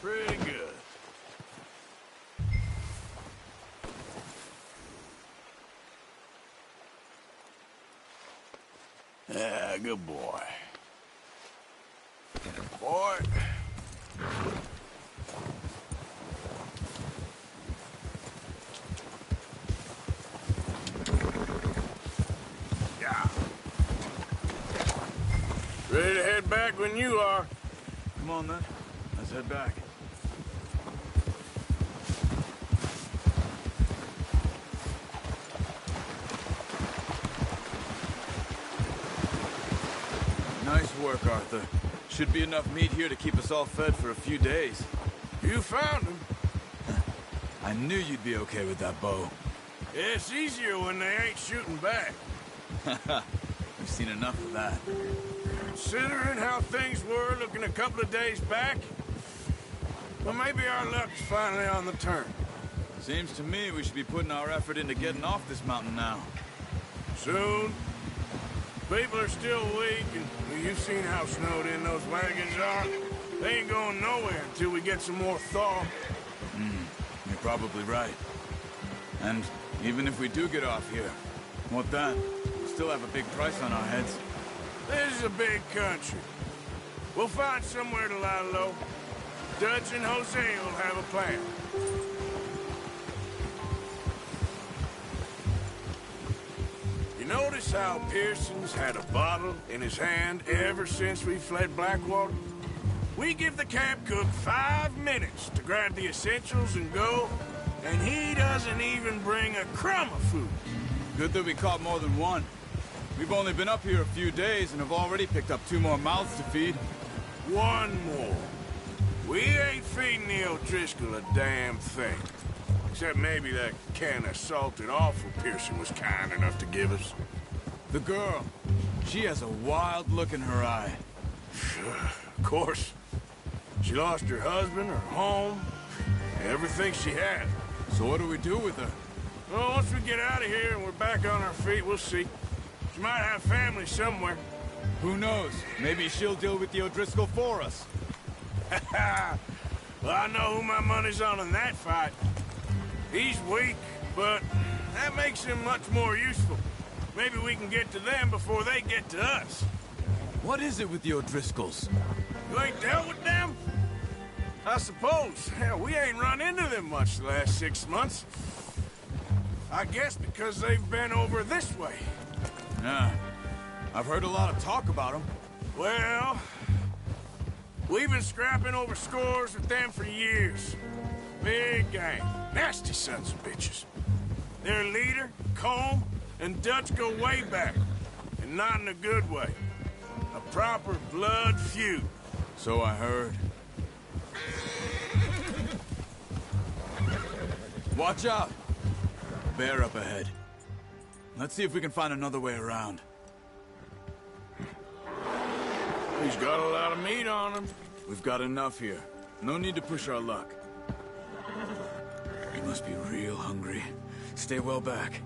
Pretty good. Yeah, good boy. Good boy. Yeah. Ready to head back when you are. Come on, then. Let's head back. Nice work, Arthur. Should be enough meat here to keep us all fed for a few days. You found him. I knew you'd be okay with that bow. It's easier when they ain't shooting back. We've seen enough of that. Considering how things were looking a couple of days back, well, maybe our luck's finally on the turn. Seems to me we should be putting our effort into getting off this mountain now. Soon. People are still weak, and well, you've seen how snowed in those wagons are. They ain't going nowhere until we get some more thaw. You're probably right. And even if we do get off here, what then? We still have a big price on our heads. This is a big country. We'll find somewhere to lie low. Dutch and Jose will have a plan. You notice how Pearson's had a bottle in his hand ever since we fled Blackwater? We give the camp cook 5 minutes to grab the essentials and go, and he doesn't even bring a crumb of food. Good that we caught more than one. We've only been up here a few days and have already picked up 2 more mouths to feed. 1 more. We ain't feeding the O'Driscoll a damn thing. Except maybe that can of salted offal Pearson was kind enough to give us. The girl. She has a wild look in her eye. Of course. She lost her husband, her home, everything she had. So what do we do with her? Well, once we get out of here and we're back on our feet, we'll see. She might have family somewhere. Who knows? Maybe she'll deal with the O'Driscoll for us. Well, I know who my money's on in that fight. He's weak, but that makes him much more useful. Maybe we can get to them before they get to us. What is it with the O'Driscolls? You ain't dealt with them? I suppose. Hell, we ain't run into them much the last 6 months. I guess because they've been over this way. Yeah. I've heard a lot of talk about them. Well, we've been scrapping over scores with them for years. Big gang. Nasty sons of bitches. Their leader, Colm, and Dutch go way back. And not in a good way. A proper blood feud. So I heard. Watch out! Bear up ahead. Let's see if we can find another way around. He's got a lot of meat on him. We've got enough here. No need to push our luck. must be real hungry. Stay well back.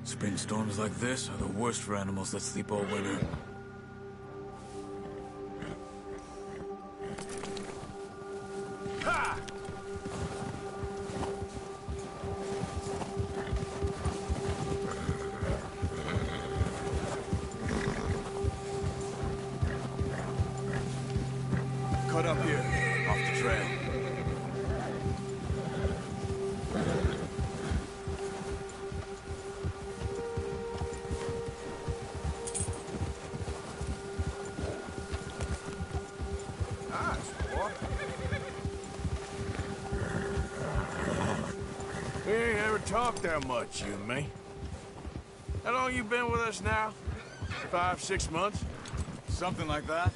Spring storms like this are the worst for animals that sleep all winter. Ha! Cut up here, off the trail. We ain't ever talked that much, you and me. How long you been with us now? 5, 6 months? Something like that?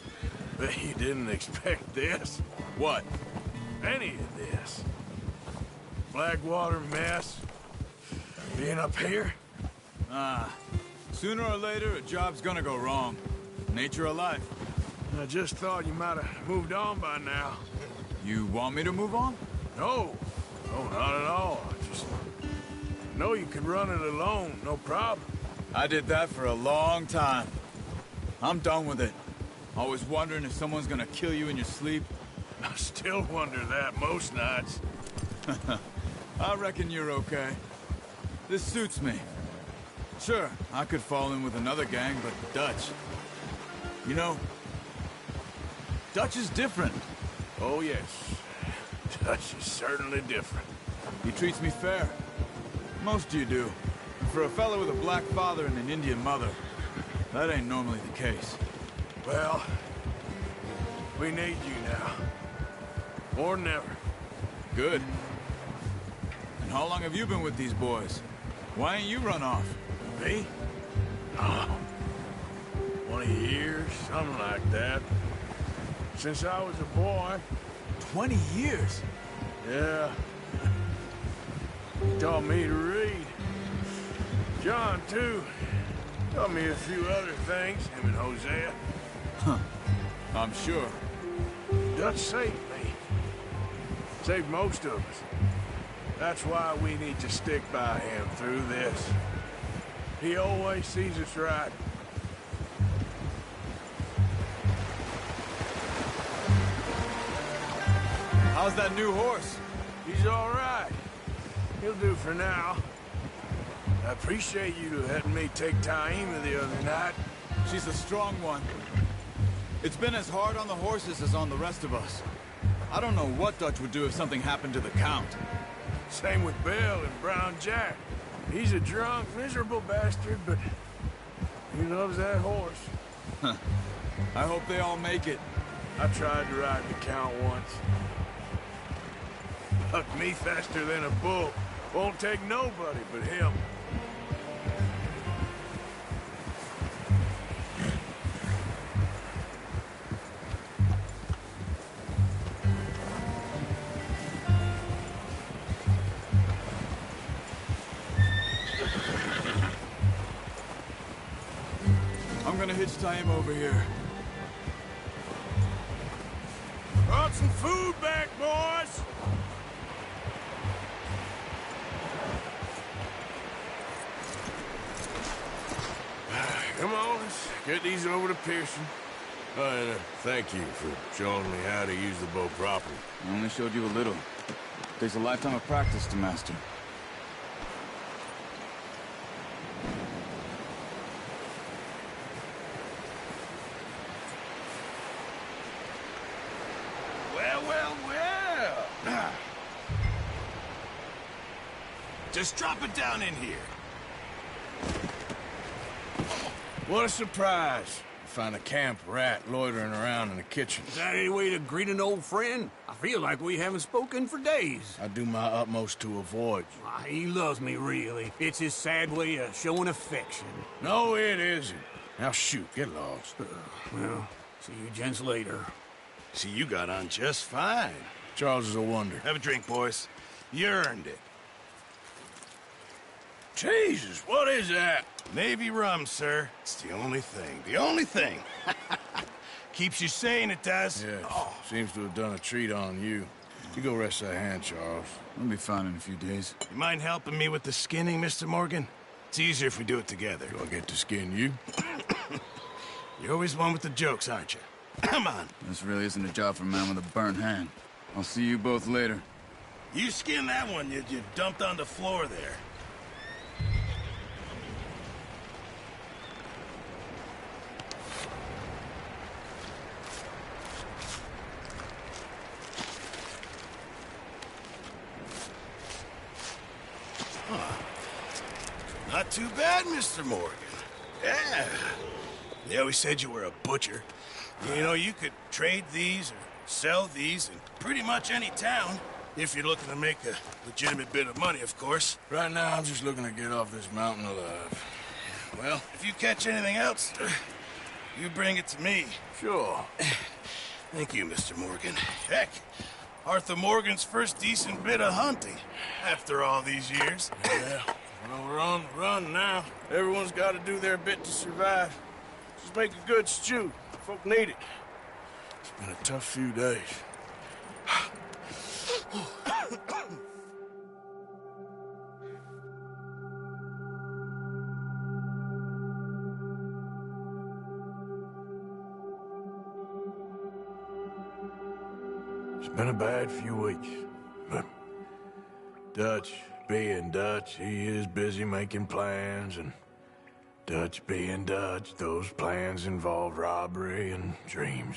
Bet you didn't expect this. What? Any of this. Blackwater mess. Being up here? Sooner or later, a job's gonna go wrong. Nature of life. I just thought you might have moved on by now. You want me to move on? No. No, not at all. I just know you could run it alone, no problem. I did that for a long time. I'm done with it. Always wondering if someone's gonna kill you in your sleep. I still wonder that most nights. I reckon you're okay. This suits me. Sure, I could fall in with another gang, but Dutch... You know, Dutch is different. Oh, yes. Dutch is certainly different. He treats me fair. Most of you do. And for a fellow with a black father and an Indian mother, that ain't normally the case. Well, we need you now. More than ever. Good. And how long have you been with these boys? Why ain't you run off? Me? Oh, 20 years, something like that. Since I was a boy. 20 years? Yeah. He taught me to read. John, too. Taught me a few other things, him and Hosea. Huh. I'm sure. Dutch saved me. Saved most of us. That's why we need to stick by him through this. He always sees us right. How's that new horse? He's all right. He'll do for now. I appreciate you letting me take Taima the other night. She's a strong one. It's been as hard on the horses as on the rest of us. I don't know what Dutch would do if something happened to the Count. Same with Bill and Brown Jack. He's a drunk, miserable bastard, but he loves that horse. Huh. I hope they all make it. I tried to ride the Count once. Bucked me faster than a bull. Won't take nobody but him. I'm gonna hitch Taima over here. Brought some food back, boys! Come on, let's get these over to Pearson. And thank you for showing me how to use the bow properly. I only showed you a little. Takes a lifetime of practice to master. Well, well, well. Just drop it down in here. What a surprise. Find a camp rat loitering around in the kitchen. Is that any way to greet an old friend? I feel like we haven't spoken for days. I do my utmost to avoid you. He loves me, really. It's his sad way of showing affection. No, it isn't. Now shoot, get lost. Well, see you gents later. See, you got on just fine. Charles is a wonder. Have a drink, boys. You earned it. Jesus, what is that? Navy rum, sir. It's the only thing. The only thing. Keeps you sane, it does. Yeah, seems to have done a treat on you. You go rest that hand, Charles. I'll be fine in a few days. You mind helping me with the skinning, Mr. Morgan? It's easier if we do it together. Do I get to skin you? You're always one with the jokes, aren't you? Come on. This really isn't a job for a man with a burnt hand. I'll see you both later. You skin that one you dumped on the floor there. Not too bad, Mr. Morgan. Yeah. They always said you were a butcher. You know, you could trade these or sell these in pretty much any town, if you're looking to make a legitimate bit of money, of course. Right now, I'm just looking to get off this mountain alive. Well, if you catch anything else, you bring it to me. Sure. Thank you, Mr. Morgan. Heck, Arthur Morgan's first decent bit of hunting after all these years. Yeah. Well, we're on the run now. Everyone's got to do their bit to survive. Just make a good stew. Folk need it. It's been a tough few days. It's been a bad few weeks, but Dutch being Dutch, he is busy making plans, and Dutch being Dutch, those plans involve robbery and dreams.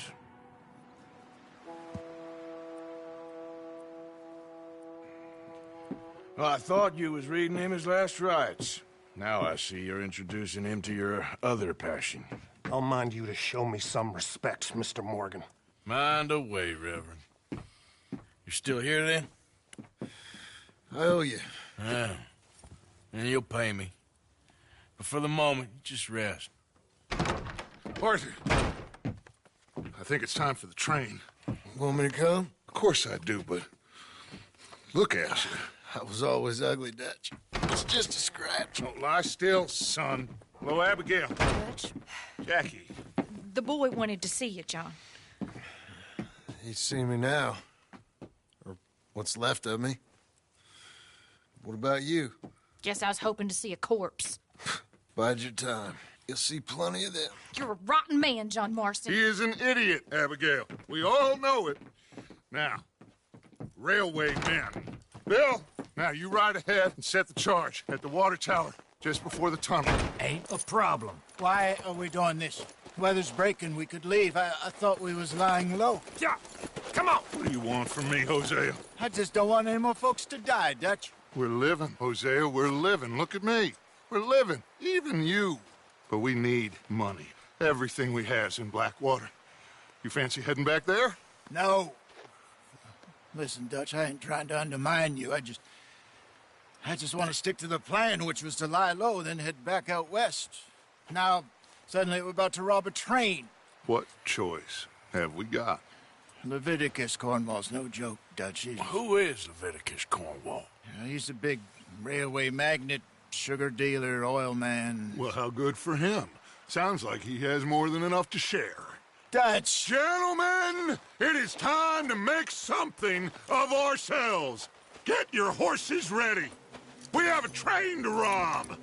Well, I thought you was reading him his last rites. Now I see you're introducing him to your other passion. I'll mind you to show me some respect, Mr. Morgan. Mind away, Reverend. You're still here, then? I owe you. Yeah. And you'll pay me. But for the moment, just rest. Arthur, I think it's time for the train. Want me to come? Of course I do, but look at you. I was always ugly, Dutch. It's just a scratch. Don't lie still, son. Hello, Abigail. Dutch, Jackie. the boy wanted to see you, John. He's seen me now. Or what's left of me. What about you? Guess I was hoping to see a corpse. Bide your time. You'll see plenty of them. You're a rotten man, John Marston. He is an idiot, Abigail. We all know it. Now, railway men. Bill, now you ride ahead and set the charge at the water tower just before the tunnel. Ain't a problem. Why are we doing this? Weather's breaking. We could leave. I thought we was lying low. Yeah, come on. What do you want from me, Hosea? I just don't want any more folks to die, Dutch. We're living, Hosea. We're living. Look at me. We're living. Even you. But we need money. Everything we has in Blackwater. You fancy heading back there? No. Listen, Dutch, I ain't trying to undermine you. I just want to stick to the plan, which was to lie low, then head back out west. Now, suddenly we're about to rob a train. What choice have we got? Leviticus Cornwall's no joke, Dutch. Who is Leviticus Cornwall? He's a big railway magnate, sugar dealer, oil man. Well, how good for him. Sounds like he has more than enough to share. Dutch! Gentlemen, it is time to make something of ourselves. Get your horses ready. We have a train to rob.